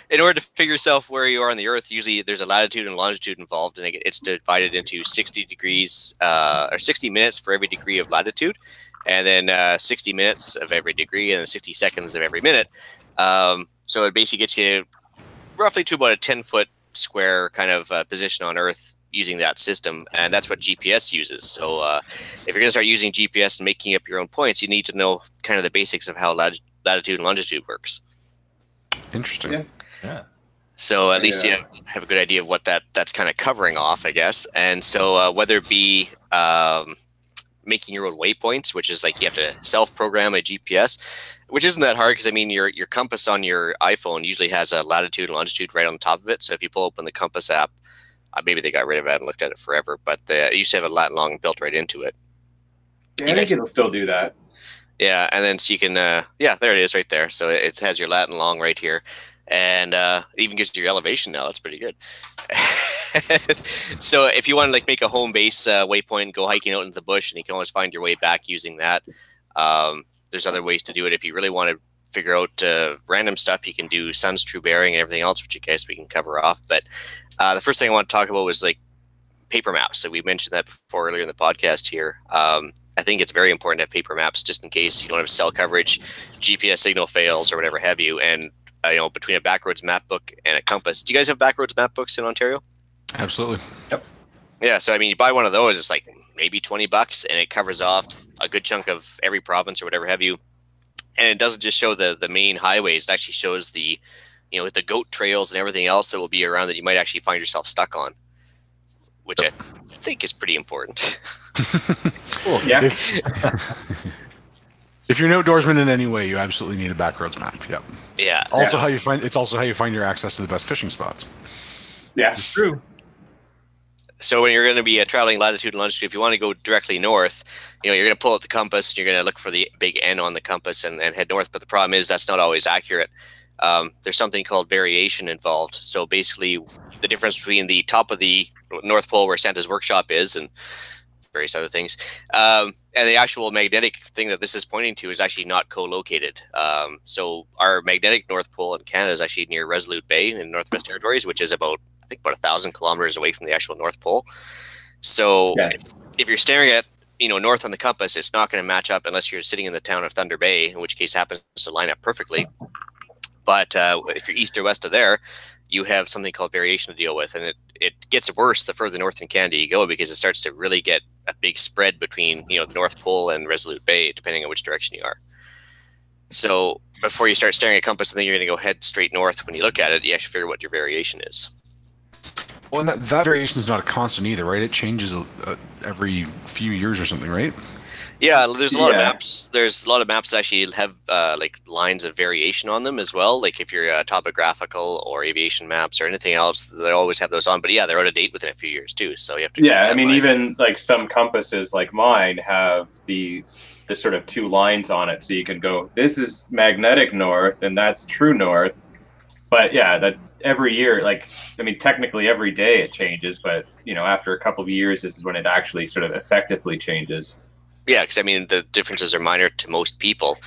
In order to figure yourself where you are on the Earth, usually there's a latitude and longitude involved, and it's divided into 60 degrees or 60 minutes for every degree of latitude, and then 60 minutes of every degree, and then 60 seconds of every minute. So it basically gets you roughly to about a 10-foot square kind of position on Earth using that system, and that's what GPS uses. So if you're going to start using GPS and making up your own points, you need to know kind of the basics of how latitude and longitude works. Interesting. Yeah. So at least you have a good idea of what that's kind of covering off, I guess. And so whether it be making your own waypoints, which is like you have to self-program a GPS, which isn't that hard because, I mean, your compass on your iPhone usually has a latitude and longitude right on the top of it. So if you pull open the compass app, maybe they got rid of it. I haven't looked at it forever, but it used to have a lat long built right into it. Yeah, I think it'll still do that. Yeah, and then so you can, there it is right there. So it has your lat and long right here. And it even gives you your elevation now. That's pretty good. So if you want to like make a home base waypoint, go hiking out into the bush, and you can always find your way back using that. There's other ways to do it. If you really want to figure out random stuff, you can do sun's true bearing and everything else, which I guess we can cover off. But the first thing I want to talk about was like paper maps. So we mentioned that before earlier in the podcast here. I think it's very important to have paper maps just in case you don't have cell coverage, GPS signal fails, or whatever have you. And between a backroads map book and a compass. Do you guys have backroads map books in Ontario? Absolutely. Yep. Yeah, so I mean, you buy one of those, it's like maybe $20, and it covers off a good chunk of every province or whatever have you. And it doesn't just show the main highways; it actually shows the the goat trails and everything else that will be around that you might actually find yourself stuck on, which I think is pretty important. Cool. Yeah. If you're an outdoorsman in any way, you absolutely need a backroads map. Yep. Yeah. It's also how you find your access to the best fishing spots. Yeah, it's true. So when you're going to be traveling latitude and longitude, if you want to go directly north, you're going to pull out the compass. You're going to look for the big N on the compass and head north. But the problem is that's not always accurate. There's something called variation involved. So basically, the difference between the top of the North Pole where Santa's workshop is and various other things, and the actual magnetic thing that this is pointing to is actually not co-located. So our magnetic North Pole in Canada is actually near Resolute Bay in Northwest Territories, which is about 1,000 kilometers away from the actual North Pole. So if you're staring at north on the compass, it's not going to match up unless you're sitting in the town of Thunder Bay, in which case happens to line up perfectly. But if you're east or west of there, you have something called variation to deal with, and it gets worse the further north in Canada you go, because it starts to really get a big spread between the North Pole and Resolute Bay, depending on which direction you are. So before you start staring at a compass and then you're going to go head straight north, when you look at it, you actually figure what your variation is. Well, and that variation is not a constant either, right? It changes every few years or something, right? Yeah, there's a lot of Yeah. maps. There's a lot of maps that actually have like lines of variation on them as well. Like if you're topographical or aviation maps or anything else, they always have those on. But yeah, they're out of date within a few years too. So you have to keep Yeah, that I in mean, mind. even like some compasses like mine have the sort of two lines on it, so you can go, this is magnetic north and that's true north. But yeah, that every year, like, I mean, technically every day it changes, but after a couple of years, this is when it actually sort of effectively changes. Yeah, because I mean the differences are minor to most people.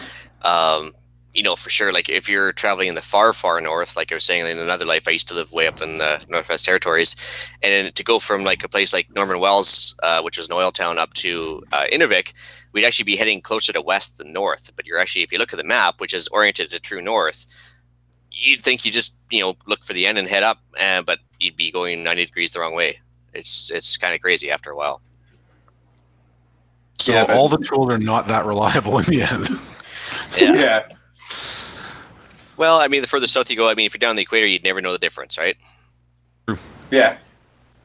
For sure. Like if you're traveling in the far, far north, like I was saying in another life, I used to live way up in the Northwest Territories, and to go from like a place like Norman Wells, which was an oil town, up to Inuvik, we'd actually be heading closer to west than north. But you're actually, if you look at the map, which is oriented to true north, you'd think you just look for the end and head up, but you'd be going 90 degrees the wrong way. It's kind of crazy after a while. So Yeah, but- all the tools are not that reliable in the end. Yeah. Well, I mean, the further south you go, I mean, if you're down the equator, you'd never know the difference, right? Yeah.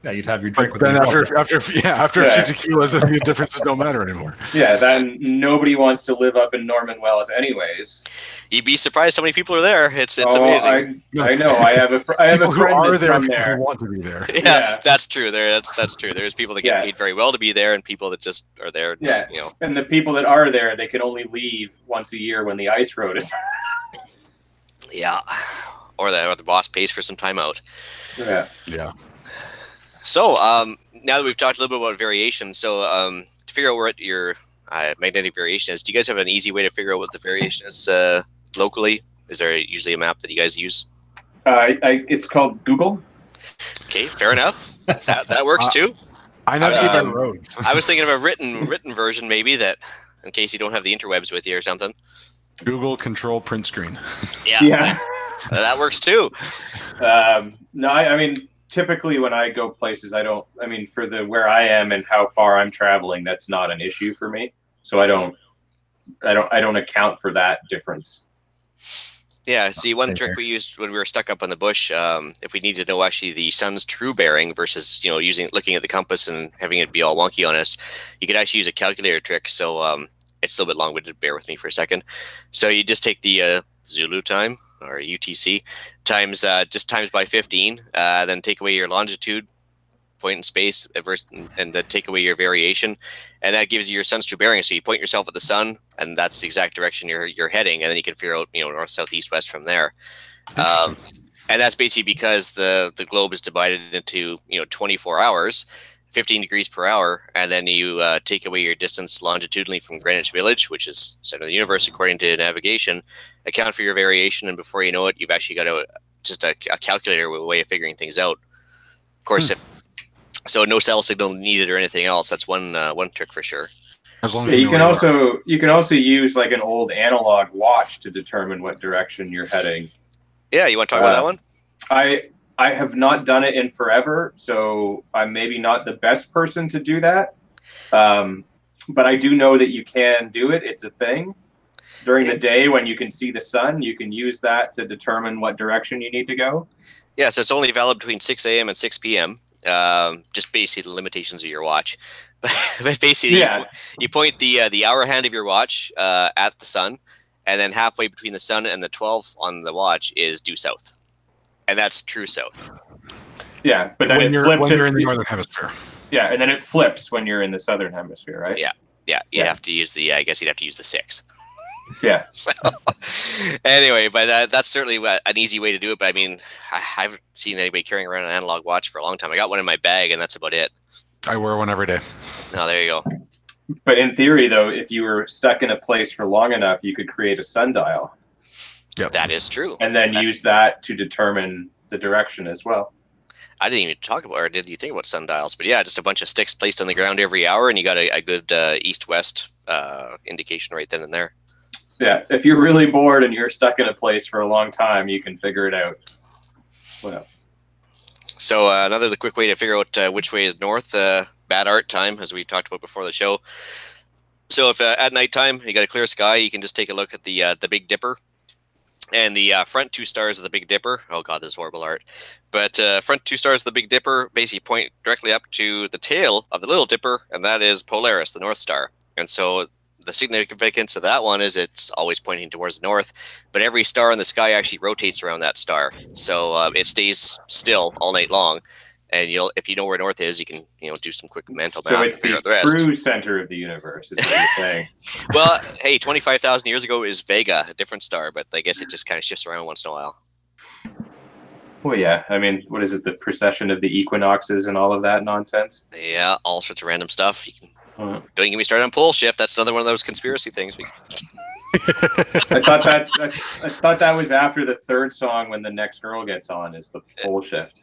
Yeah, you'd have your drink with Then the after milk. a few tequilas, then the differences don't matter anymore. Yeah. Then nobody wants to live up in Norman Wells, anyways. You'd be surprised how many people are there. It's Oh, amazing. I know. I have a People who friend are that's there, from people there. who want to be there. Yeah, that's true. That's true. There's people that get Yeah. paid very well to be there, and people that just are there. Yeah. And the people that are there, they can only leave once a year when the ice road is. Yeah. Or the boss pays for some time out. Yeah. Yeah. So now that we've talked a little bit about variation, so to figure out what your magnetic variation is, do you guys have an easy way to figure out what the variation is locally? Is there usually a map that you guys use? It's called Google. Okay, fair enough. That works too. I know Um, roads. I was thinking of a written version, maybe, that in case you don't have the interwebs with you or something. Google control print screen. Yeah. That works too. No, I mean, typically when I go places, for where I am and how far I'm traveling, that's not an issue for me. So I don't account for that difference. Yeah, see, one Same trick here. we used when we were stuck up on the bush, if we need to know actually the sun's true bearing versus looking at the compass and having it be all wonky on us, you could actually use a calculator trick. So it's a little bit long-winded. Bear with me for a second. So you just take the Zulu time or UTC times by 15, then take away your longitude, point in space, and then take away your variation, and that gives you your sun's true bearing. So you point yourself at the sun, and that's the exact direction you're heading, and then you can figure out north, south, east, west from there. And that's basically because the globe is divided into 24 hours, 15 degrees per hour, and then you take away your distance longitudinally from Greenwich Village, which is center of the universe according to navigation, account for your variation, and before you know it, you've actually got a calculator with a way of figuring things out. Of course, so no cell signal needed or anything else. That's one trick for sure. As long as Yeah, you know where you can also use like an old analog watch to determine what direction you're heading. Yeah, you want to talk about that one? I have not done it in forever, so I'm maybe not the best person to do that. But I do know that you can do it. It's a thing. During the day when you can see the sun, you can use that to determine what direction you need to go. Yeah, so it's only valid between 6 a.m. and 6 p.m. Just basically the limitations of your watch. But basically, Yeah. you point the hour hand of your watch at the sun, and then halfway between the sun and the 12 on the watch is due south. And that's true south. Yeah, but then when it you're, flips. when you're in the northern hemisphere. Yeah, and then it flips when you're in the southern hemisphere, right? Yeah. Yeah, you'd have to use I guess you'd have to use the 6. Yeah. So, anyway, but that's certainly an easy way to do it. But I mean, I haven't seen anybody carrying around an analog watch for a long time. I got one in my bag, and that's about it. I wear one every day. Oh, there you go. But in theory, though, if you were stuck in a place for long enough, you could create a sundial Yep. That is true. and then use that to determine the direction as well. I didn't even talk about, or did you think about sundials? But yeah, just a bunch of sticks placed on the ground every hour, and you got a good east-west indication right then and there. Yeah, if you're really bored and you're stuck in a place for a long time, you can figure it out. Well, So another quick way to figure out which way is north, bad art time, as we talked about before the show. So if at nighttime you got a clear sky, you can just take a look at the Big Dipper. And the front 2 stars of the Big Dipper, oh god, this is horrible art, but front 2 stars of the Big Dipper basically point directly up to the tail of the Little Dipper, and that is Polaris, the North Star. And so the significance of that one is it's always pointing towards the north, but every star in the sky actually rotates around that star. So it stays still all night long. And if you know where north is, you can do some quick mental math. So it's figure out the the rest. true center of the universe, is what you're saying. Well, hey, 25,000 years ago is Vega, a different star, but I guess it just kind of shifts around once in a while. Well, yeah. I mean, what is it? The precession of the equinoxes and all of that nonsense? Yeah, all sorts of random stuff. Don't get me started on pole shift. That's another one of those conspiracy things. I thought that was after the third song when the next girl gets on is the pole shift.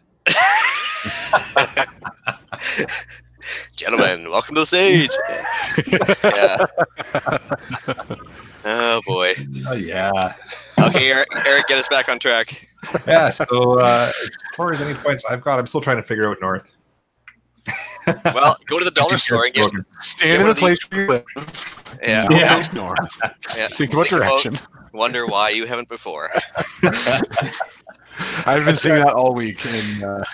Gentlemen, welcome to the stage. Yeah. Oh boy. Oh yeah. Okay, Eric, get us back on track. Yeah. So as far as any points I've got, I'm still trying to figure out north. Well, go to the dollar store and get Stand in the place where you live. Yeah. Face north. Yeah. Think about direction. Wonder why you haven't before. I've been seeing that all week and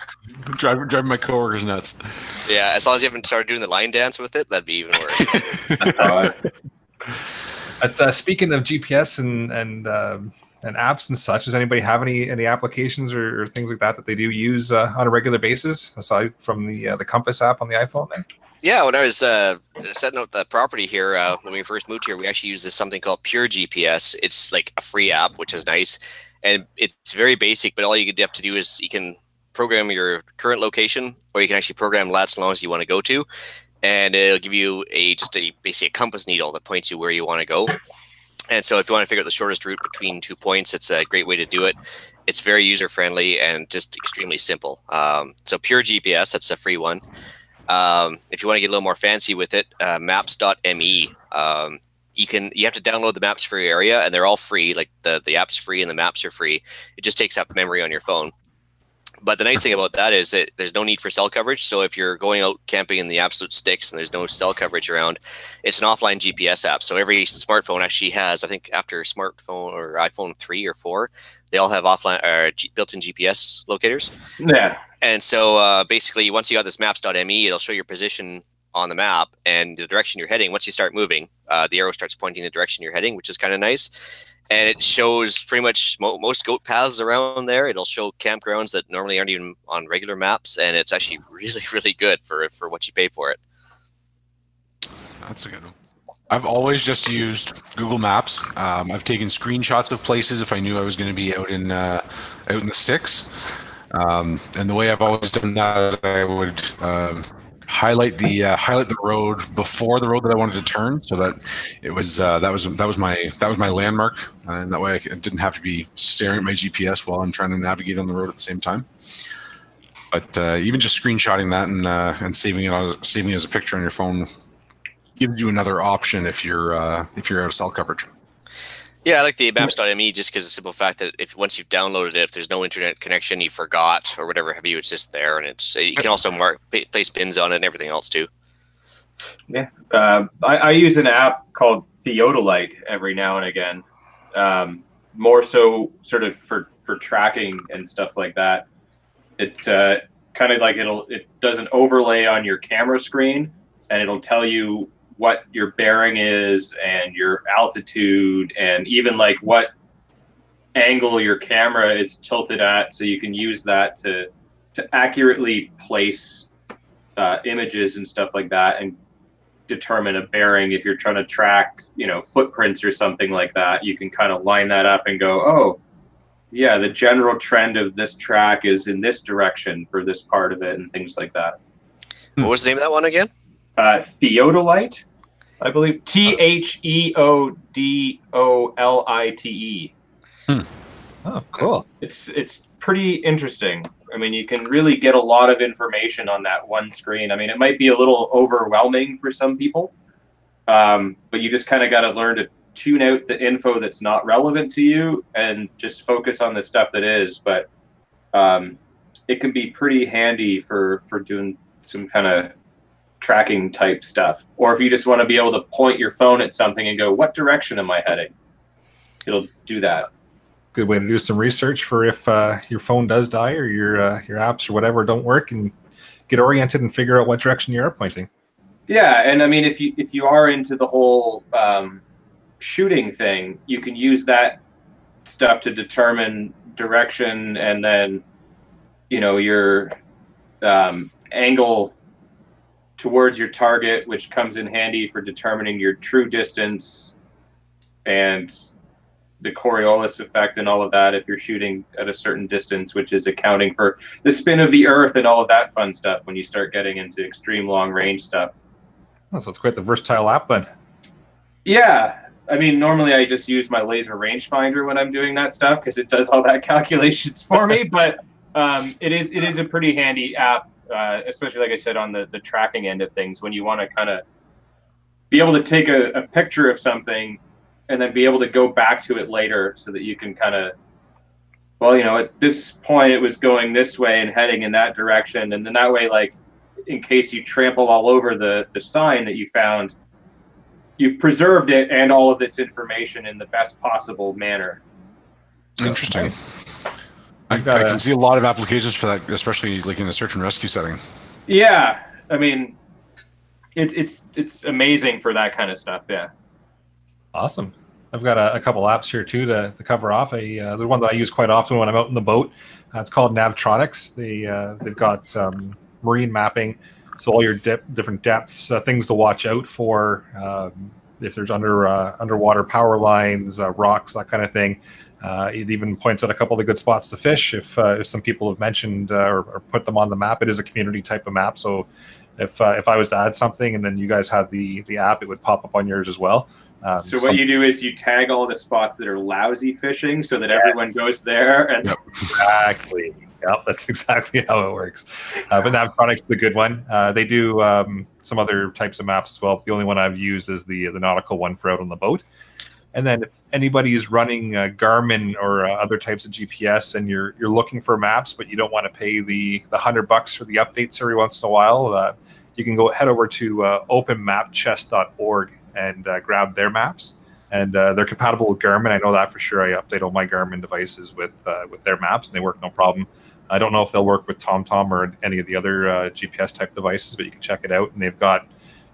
driving my coworkers nuts. Yeah, as long as you haven't started doing the line dance with it, that'd be even worse. But speaking of GPS and apps and such, does anybody have any applications or things like that they do use on a regular basis aside from the Compass app on the iPhone? Then? Yeah, when I was setting up the property here, when we first moved here, we actually used something called Pure GPS. It's like a free app, which is nice. And it's very basic, but all you have to do is you can program your current location, or you can actually program lots and longs you want to go to. And it'll give you basically a compass needle that points you where you want to go. And so if you want to figure out the shortest route between 2 points, it's a great way to do it. It's very user-friendly and just extremely simple. So Pure GPS, that's a free one. If you want to get a little more fancy with it, maps.me. You have to download the maps for your area, and they're all free. Like the app's free and the maps are free. It just takes up memory on your phone. But the nice thing about that is that there's no need for cell coverage. So if you're going out camping in the absolute sticks and there's no cell coverage around, it's an offline GPS app. So every smartphone actually has, I think after smartphone or iPhone 3 or 4, they all have offline built-in GPS locators. Yeah. And so basically, once you got this maps.me, it'll show your position on the map and the direction you're heading. Once you start moving, the arrow starts pointing the direction you're heading, which is kind of nice. And it shows pretty much most goat paths around there. It'll show campgrounds that normally aren't even on regular maps, and it's actually really, really good for what you pay for it. That's a good one. I've always just used Google Maps. I've taken screenshots of places if I knew I was going to be out in the sticks. And the way I've always done that is I would highlight the road before the road that I wanted to turn, so that it was that was my landmark, and that way I didn't have to be staring at my GPS while I'm trying to navigate on the road at the same time. But even just screenshotting that and saving it as a picture on your phone gives you another option if you're out of cell coverage. Yeah, I like the maps.me just because of the simple fact that once you've downloaded it, if there's no internet connection, you forgot or whatever have you, it's just there, and you can also place pins on it and everything else too. Yeah, I use an app called Theodolite every now and again, more so sort of for tracking and stuff like that. It kind of like it does an overlay on your camera screen, and it'll tell you what your bearing is and your altitude and even like what angle your camera is tilted at, so you can use that to accurately place images and stuff like that and determine a bearing. If you're trying to track footprints or something like that, you can kind of line that up and go, oh yeah, the general trend of this track is in this direction for this part of it and things like that. What was the name of that one again? Theodolite, I believe. Theodolite. Oh, cool. It's pretty interesting. I mean, you can really get a lot of information on that one screen. I mean, it might be a little overwhelming for some people, but you just kind of got to learn to tune out the info that's not relevant to you and just focus on the stuff that is. But it can be pretty handy for doing some kind of tracking type stuff, or if you just want to be able to point your phone at something and go, what direction am I heading? It'll do that. good way to do some research for if your phone does die or your apps or whatever don't work, and get oriented and figure out what direction you are pointing. Yeah, and I mean, if you are into the whole shooting thing, you can use that stuff to determine direction, and then your angle towards your target, which comes in handy for determining your true distance and the Coriolis effect and all of that if you're shooting at a certain distance, which is accounting for the spin of the earth and all of that fun stuff when you start getting into extreme long range stuff. Oh, so it's quite the versatile app then. Yeah. I mean, normally I just use my laser rangefinder when I'm doing that stuff because it does all that calculations for me. But it is a pretty handy app, especially, like I said, on the tracking end of things, when you want to kind of be able to take a picture of something and then be able to go back to it later so that you can kind of, at this point it was going this way and heading in that direction. And then that way, like, in case you trample all over the sign that you found, you've preserved it and all of its information in the best possible manner. Interesting. I can see a lot of applications for that, especially like in a search and rescue setting. Yeah, I mean, it's amazing for that kind of stuff. Yeah. Awesome. I've got a couple apps here too to cover off. The one that I use quite often when I'm out in the boat. It's called Navtronics. They've got marine mapping, so all your different depths, things to watch out for, if there's underwater power lines, rocks, that kind of thing. It even points out a couple of good spots to fish if some people have mentioned or put them on the map. It is a community type of map, so if I was to add something and then you guys had the app, it would pop up on yours as well. So what you do is you tag all the spots that are lousy fishing so that everyone goes there. And exactly. Yep, that's exactly how it works. But Navtronics is a good one. They do some other types of maps as well. The only one I've used is the nautical one for out on the boat. And then if anybody's running Garmin or other types of GPS and you're looking for maps, but you don't want to pay the $100 for the updates every once in a while, you can head over to openmapchest.org and grab their maps. And they're compatible with Garmin. I know that for sure. I update all my Garmin devices with their maps, and they work no problem. I don't know if they'll work with TomTom or any of the other GPS type devices, but you can check it out. And they've got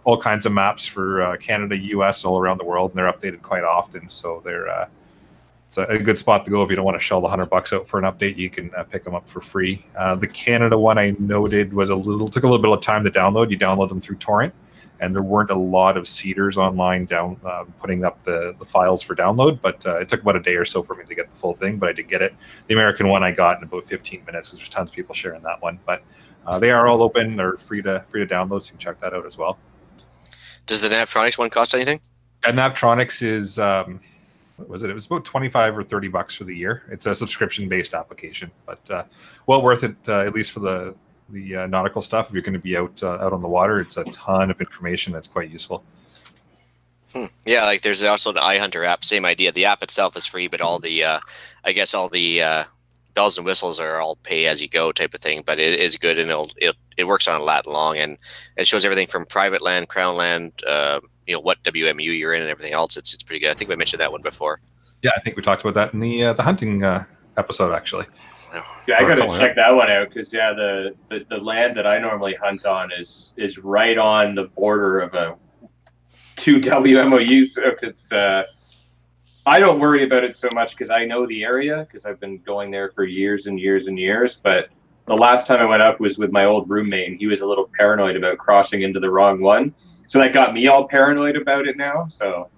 all kinds of maps for Canada, US, all around the world, and they're updated quite often. So it's a good spot to go if you don't want to shell the $100 out for an update. You can pick them up for free. The Canada one I noted was took a little bit of time to download. You download them through torrent, and there weren't a lot of seeders online putting up the files for download, but it took about a day or so for me to get the full thing, but I did get it. The American one I got in about 15 minutes because there's tons of people sharing that one, but they are all open. They're free to download, so you can check that out as well. Does the Navtronics one cost anything? Navtronics is, what was it? It was about $25 or $30 for the year. It's a subscription-based application, but well worth it, at least for the nautical stuff. If you're going to be out on the water, it's a ton of information that's quite useful. Yeah, like there's also the iHunter app. Same idea. The app itself is free, but all the I guess all the bells and whistles are all pay as you go type of thing. But it is good, and it works on a lat long, and it shows everything from private land, crown land, what WMU you're in, and everything else. It's pretty good. I think we mentioned that one before. Yeah, I think we talked about that in the hunting episode actually. Yeah, I gotta check that one out because the land that I normally hunt on is right on the border of two WMOUs. So it's I don't worry about it so much because I know the area because I've been going there for years and years and years. But the last time I went up was with my old roommate, and he was a little paranoid about crossing into the wrong one. So that got me all paranoid about it now. So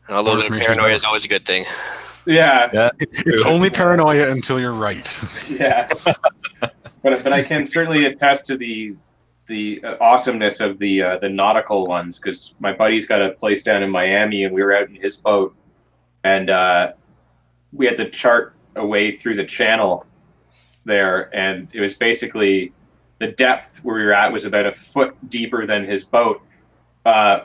a little bit of paranoia is always a good thing. Yeah. It's only paranoia until you're right. Yeah. But I can certainly attest to the awesomeness of the nautical ones because my buddy's got a place down in Miami and we were out in his boat and we had to chart a way through the channel there, and it was basically the depth where we were at was about a foot deeper than his boat,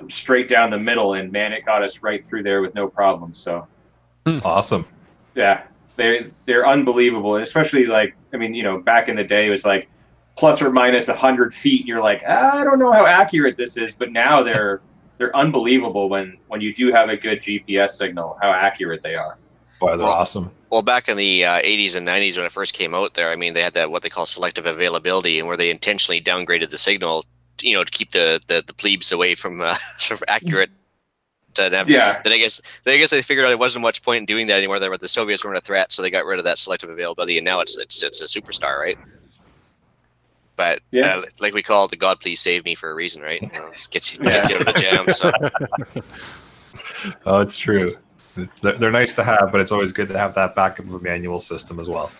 straight down the middle, and man, it got us right through there with no problem. So awesome. Yeah, they're unbelievable, and especially back in the day it was like plus or minus 100 feet, and you're like, I don't know how accurate this is, but now they're they're unbelievable when you do have a good GPS signal, how accurate they are. Boy, they're awesome. Well, back in the 80s and 90s when it first came out there, I mean, they had that what they call selective availability, and where they intentionally downgraded the signal, to keep the plebes away from sort of accurate. Then I guess they figured out it wasn't much point in doing that anymore. That the Soviets weren't a threat, so they got rid of that selective availability, and now it's a superstar, right? But like we call it, the God Please Save Me for a reason, right? It gets you out of the jam. So. Oh, it's true. They're nice to have, but it's always good to have that backup of a manual system as well.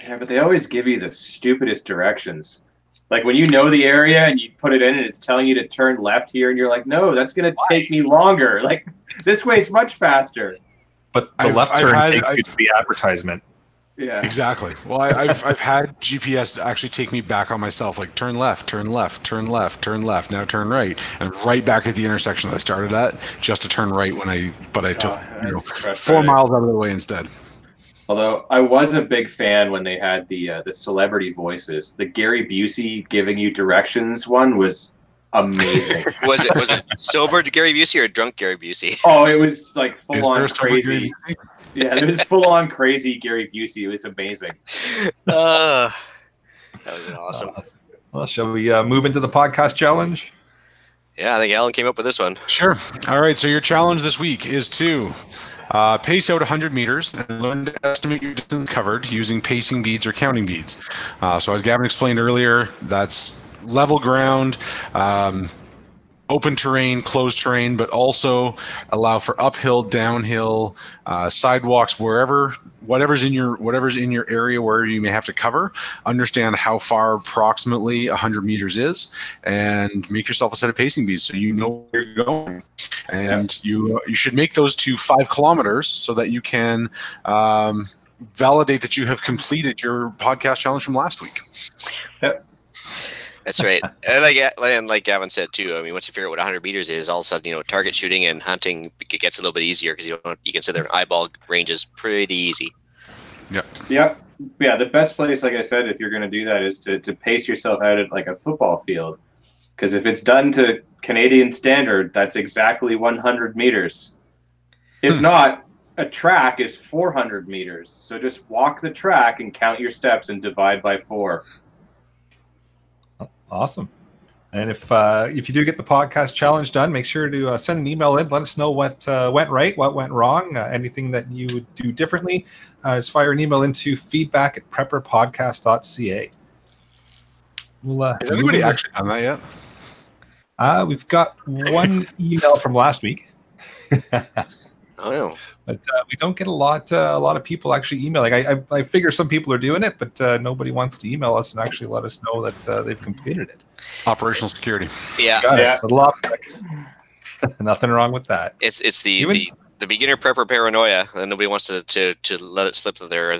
Yeah, but they always give you the stupidest directions. Like when you know the area and you put it in and it's telling you to turn left here, and you're like, no, that's going to take me longer. Like this way's much faster. But the left turn takes you to the advertisement. Yeah, exactly. Well, I've had GPS actually take me back on myself, like turn left, turn left, turn left, turn left, now turn right, and right back at the intersection that I started at, just to turn right when I took 4 miles out of the way instead. Although I was a big fan when they had the celebrity voices. The Gary Busey giving you directions one was amazing. was it sober Gary Busey or drunk Gary Busey? Oh, it was like full on crazy. Yeah, it was full on crazy Gary Busey. It was amazing. That was awesome. Well, shall we move into the podcast challenge? Yeah, I think Alan came up with this one. Sure. All right. So your challenge this week is to pace out 100 meters and learn to estimate your distance covered using pacing beads or counting beads. So as Gavin explained earlier, that's level ground, open terrain, closed terrain, but also allow for uphill, downhill, sidewalks, whatever's in your area where you may have to cover. Understand how far approximately 100 meters is, and make yourself a set of pacing beads so you know where you're going. And you should make those to 5 kilometers so that you can validate that you have completed your podcast challenge from last week. Yep. That's right. And like Gavin said too, I mean, once you figure out what 100 meters is, all of a sudden, target shooting and hunting gets a little bit easier because you can sit there and eyeball ranges pretty easy. Yep. Yep. Yeah. The best place, like I said, if you're going to do that is to pace yourself out at like a football field. Because if it's done to Canadian standard, that's exactly 100 meters. If not, a track is 400 meters. So just walk the track and count your steps and divide by 4. Awesome. And if you do get the podcast challenge done, make sure to send an email in. Let us know what went right, what went wrong, anything that you would do differently. Just fire an email into feedback@prepperpodcast.ca. Has anybody actually done that yet? We've got one email from last week. Oh, no. But we don't get a lot of people actually emailing. I figure some people are doing it, but nobody wants to email us and actually let us know that they've completed it. Operational security. Yeah. Nothing wrong with that. It's the beginner prepper paranoia, and nobody wants to let it slip that they're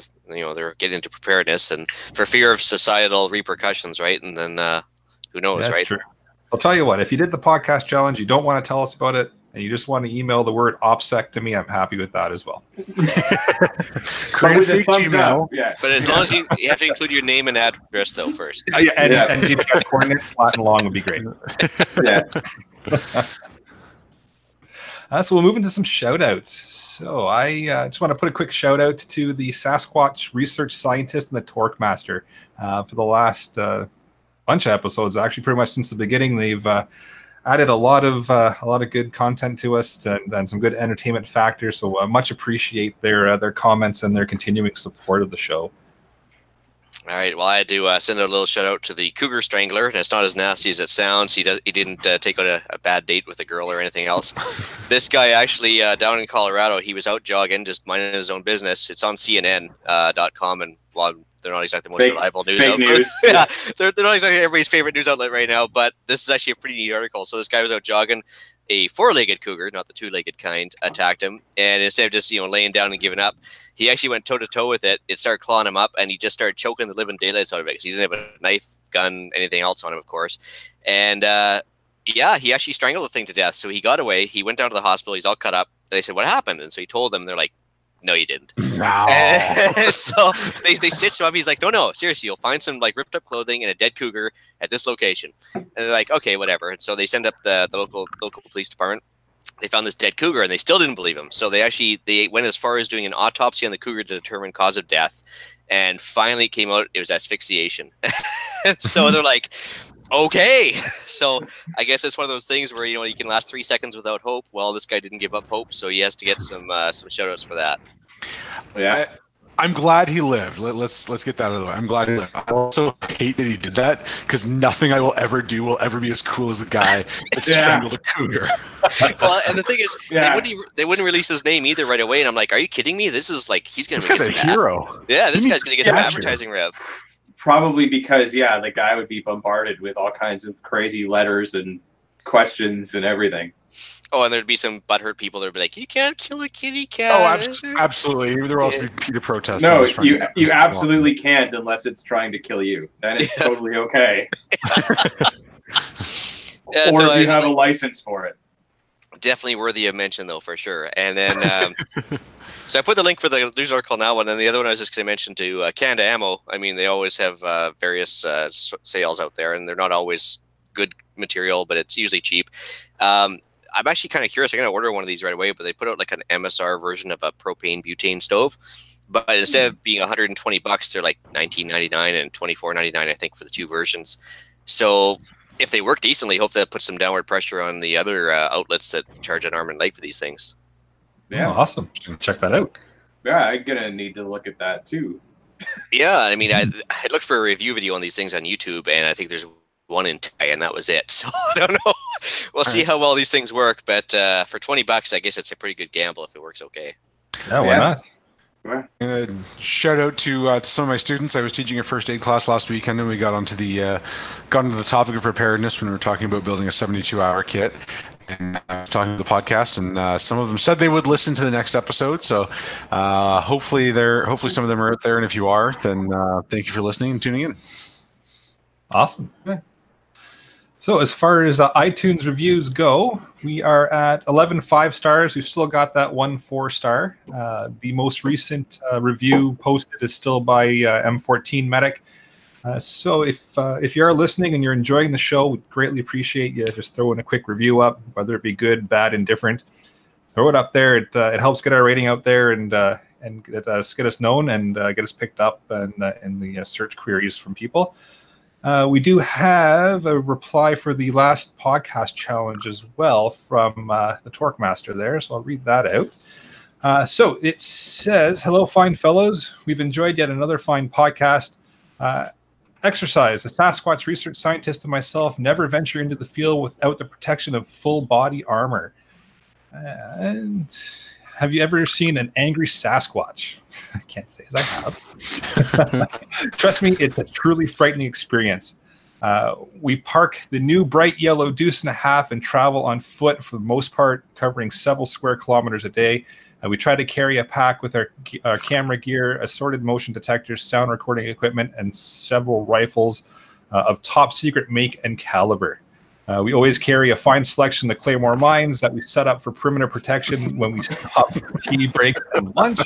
getting into preparedness and for fear of societal repercussions, right? And then who knows, That's right? True. I'll tell you what, if you did the podcast challenge, you don't want to tell us about it, and you just want to email the word OPSEC to me, I'm happy with that as well. Create a fake Gmail. Yeah. But as long as you have to include your name and address, though, first. And GPS coordinates, Latin long would be great. Yeah. So we'll move into some shout-outs. So I just want to put a quick shout-out to the Sasquatch research scientist and the Torque Master. For the last bunch of episodes, actually pretty much since the beginning, they've added a lot of good content to us and some good entertainment factors. So much appreciate their comments and their continuing support of the show. All right. Well, I had to send out a little shout out to the Cougar Strangler, and it's not as nasty as it sounds. He didn't take out a bad date with a girl or anything else. This guy actually down in Colorado, he was out jogging, just minding his own business. It's on CNN.com, and while they're not exactly the most reliable news outlet. Yeah, they're not exactly everybody's favorite news outlet right now, but this is actually a pretty neat article. So this guy was out jogging. A 4-legged cougar, not the 2-legged kind, attacked him. And instead of just laying down and giving up, he actually went toe-to-toe with it. It started clawing him up, and he just started choking the living daylights out of it because he didn't have a knife, gun, anything else on him, of course. And, he actually strangled the thing to death. So he got away. He went down to the hospital. He's all cut up. They said, what happened? And so he told them. They're like, no, you didn't. No. And so they stitched him up. He's like, no, seriously, you'll find some like ripped up clothing and a dead cougar at this location. And they're like, okay, whatever. And so they send up the local police department. They found this dead cougar, and they still didn't believe him. So they went as far as doing an autopsy on the cougar to determine cause of death. And finally it came out it was asphyxiation. So they're like, okay. So I guess it's one of those things where, you can last 3 seconds without hope. Well, this guy didn't give up hope, so he has to get some shout outs for that. Yeah. I'm glad he lived. Let's get that out of the way. I'm glad he lived. I also hate that he did that, because nothing I will ever do will ever be as cool as the guy that strangled a cougar. Well, and the thing is, they wouldn't release his name either right away. And I'm like, are you kidding me? This is like, he's going to get a hero. Yeah, this guy's going to get some advertising rev. Probably because, the guy would be bombarded with all kinds of crazy letters and questions and everything. Oh, and there'd be some butthurt people that'd be like, you can't kill a kitty cat. Oh, absolutely. There will also be PETA protests. No, you absolutely can't unless it's trying to kill you. Then it's totally okay. Or if you have a license for it. Definitely worthy of mention, though, for sure. And then, so I put the link for the news article now, and then the other one I was just going to mention to Canada Ammo. I mean, they always have various sales out there, and they're not always good material, but it's usually cheap. I'm actually kind of curious. I'm going to order one of these right away, but they put out like an MSR version of a propane butane stove. But instead of being $120, they're like $19.99 and $24.99, I think, for the two versions. So if they work decently, hope that puts some downward pressure on the other outlets that charge an arm and leg for these things. Yeah, awesome. Check that out. Yeah, I'm going to need to look at that too. Yeah, I mean, I looked for a review video on these things on YouTube, and I think there's one in Thai, and that was it. So I don't know. We'll see how well these things work, but for $20, I guess it's a pretty good gamble if it works okay. Yeah, why not? Shout out to some of my students. I was teaching a first aid class last weekend, and we got onto the topic of preparedness when we were talking about building a 72-hour kit. And I was talking to the podcast, and some of them said they would listen to the next episode. So hopefully some of them are out there, and if you are, then thank you for listening and tuning in. Awesome. So as far as iTunes reviews go, we are at 11 5-stars. We've still got that 1 4-star. The most recent review posted is still by M14 Medic. So if you are listening and you're enjoying the show, we'd greatly appreciate you just throwing a quick review up, whether it be good, bad, indifferent. Throw it up there. It helps get our rating out there and get us known and get us picked up in the search queries from people. We do have a reply for the last podcast challenge as well from the Torque Master there, so I'll read that out. So it says, hello, fine fellows. We've enjoyed yet another fine podcast. Exercise. A Sasquatch research scientist and myself never venture into the field without the protection of full body armor. And have you ever seen an angry Sasquatch? I can't say as I have. Trust me, it's a truly frightening experience. We park the new bright yellow Deuce and a Half and travel on foot for the most part, covering several square kilometers a day. We try to carry a pack with our camera gear, assorted motion detectors, sound recording equipment, and several rifles of top secret make and caliber. We always carry a fine selection of Claymore mines that we set up for perimeter protection when we stop for tea breaks and lunch.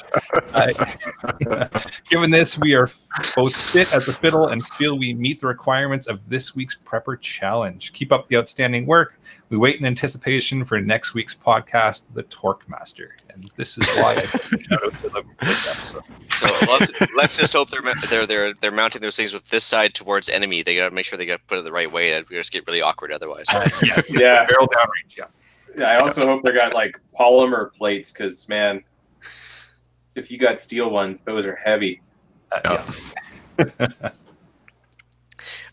Given this, we are both fit as a fiddle and feel we meet the requirements of this week's Prepper Challenge. Keep up the outstanding work. We wait in anticipation for next week's podcast, The Torque Master. And this is why I shout out to them for this episode. So let's just hope they're mounting those things with this side towards enemy. They got to make sure they got put it the right way. It'd just get really awkward otherwise. Yeah. Barrel downrange. Yeah. I also hope they got like polymer plates because, man, if you got steel ones, those are heavy.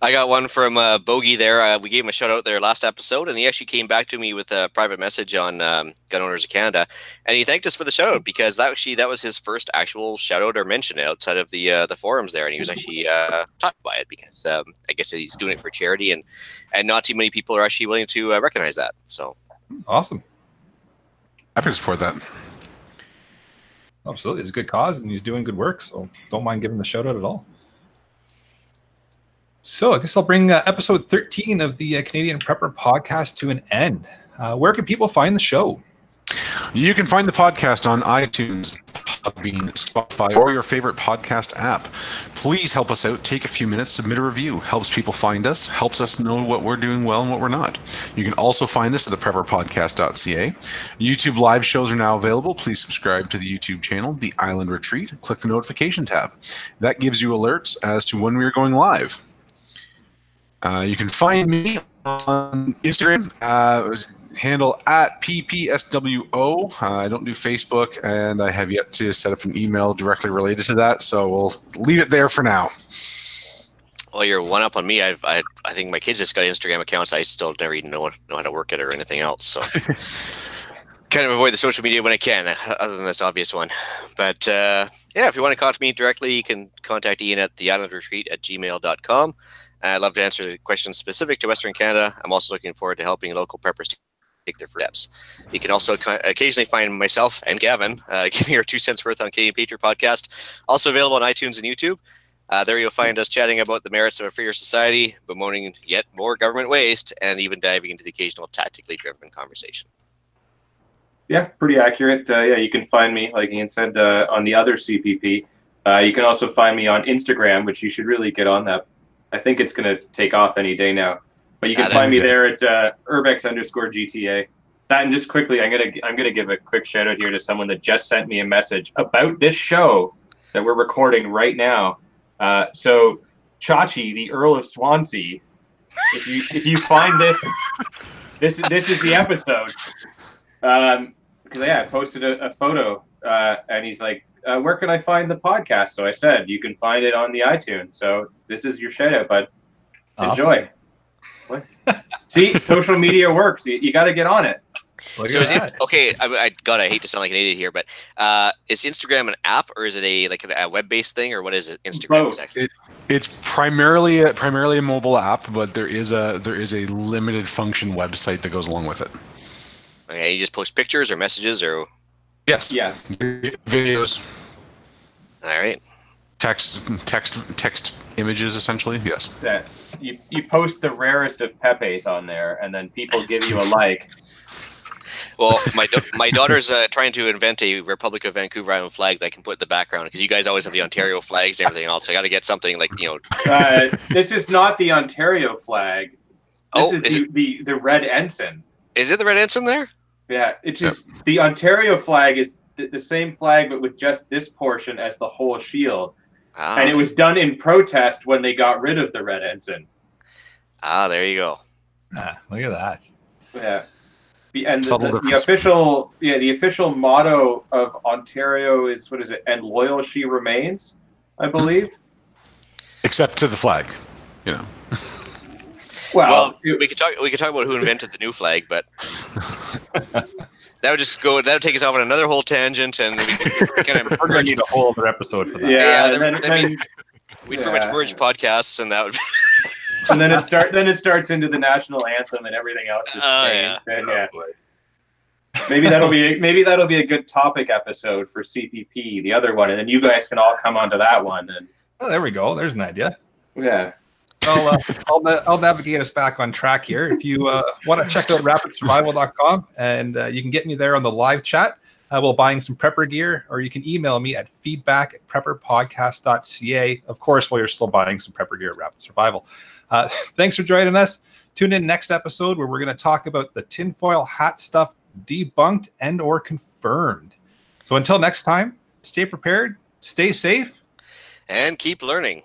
I got one from Bogey there. We gave him a shout out there last episode, and he actually came back to me with a private message on Gun Owners of Canada, and he thanked us for the shout out because that was his first actual shout out or mention outside of the forums there, and he was actually touched by it because I guess he's doing it for charity, and not too many people are actually willing to recognize that. So awesome. I can support that. Absolutely, it's a good cause, and he's doing good work, so don't mind giving him a shout out at all. So I guess I'll bring episode 13 of the Canadian Prepper podcast to an end. Where can people find the show? You can find the podcast on iTunes, Podbean, Spotify, or your favorite podcast app. Please help us out. Take a few minutes, submit a review. Helps people find us, helps us know what we're doing well and what we're not. You can also find us at theprepperpodcast.ca. YouTube live shows are now available. Please subscribe to the YouTube channel, The Island Retreat. Click the notification tab. That gives you alerts as to when we are going live. You can find me on Instagram, handle at PPSWO. I don't do Facebook, and I have yet to set up an email directly related to that, so we'll leave it there for now. Well, you're one up on me. I think my kids just got Instagram accounts. I still never even know how to work it or anything else. So kind of avoid the social media when I can, other than this obvious one. But yeah, if you want to contact me directly, you can contact Ian at theislandretreat@gmail.com. I'd love to answer questions specific to Western Canada. I'm also looking forward to helping local preppers take their first steps. You can also occasionally find myself and Gavin giving our 2 cents worth on Canadian Patriot Podcast. Also available on iTunes and YouTube. There you'll find us chatting about the merits of a freer society, bemoaning yet more government waste, and even diving into the occasional tactically driven conversation. Yeah, pretty accurate. Yeah, you can find me, like Ian said, on the other CPP. You can also find me on Instagram, which you should really get on that. I think it's going to take off any day now. But you can find me there at urbex_GTA. That, and just quickly, I'm gonna give a quick shout out here to someone that just sent me a message about this show that we're recording right now. So Chachi, the Earl of Swansea, if you find this is the episode. Because I posted a photo, and he's like, where can I find the podcast? So I said, you can find it on the iTunes. So this is your shout out, bud. Enjoy. What? See, social media works. You got to get on it. So is it okay? I hate to sound like an idiot here, but is Instagram an app or is it a web-based thing, or what is it? Instagram exactly? It's primarily a mobile app, but there is a limited function website that goes along with it. Okay, you just post pictures or messages or? Yes. Videos. All right. Text images, essentially. Yes. Yeah. You post the rarest of Pepes on there, and then people give you a like. Well, my daughter's trying to invent a Republic of Vancouver Island flag that I can put in the background, because you guys always have the Ontario flags and everything else. So I got to get something like, This is not the Ontario flag. This is the red ensign. Is it the red ensign there? Yeah, it's just the Ontario flag is the same flag, but with just this portion as the whole shield. Ah. And it was done in protest when they got rid of the red ensign. Ah, there you go. Look at that. Yeah. The official motto of Ontario is, what is it? And loyal she remains, I believe. Except to the flag, Well, we could talk about who invented the new flag, but that would take us off on another whole tangent, and we're going to need a whole other episode for that. We'd pretty much merge podcasts, and that would. And then it starts into the national anthem and everything else. Maybe that'll be a good topic episode for CPP, the other one, and then you guys can all come onto that one. And there we go. There's an idea. Yeah. I'll navigate us back on track here. If you want to check out rapidsurvival.com, and you can get me there on the live chat while buying some prepper gear, or you can email me at feedback@prepperpodcast.ca, of course, while you're still buying some prepper gear at Rapid Survival. Thanks for joining us. Tune in next episode where we're going to talk about the tinfoil hat stuff debunked and or confirmed. So until next time, stay prepared, stay safe, and keep learning.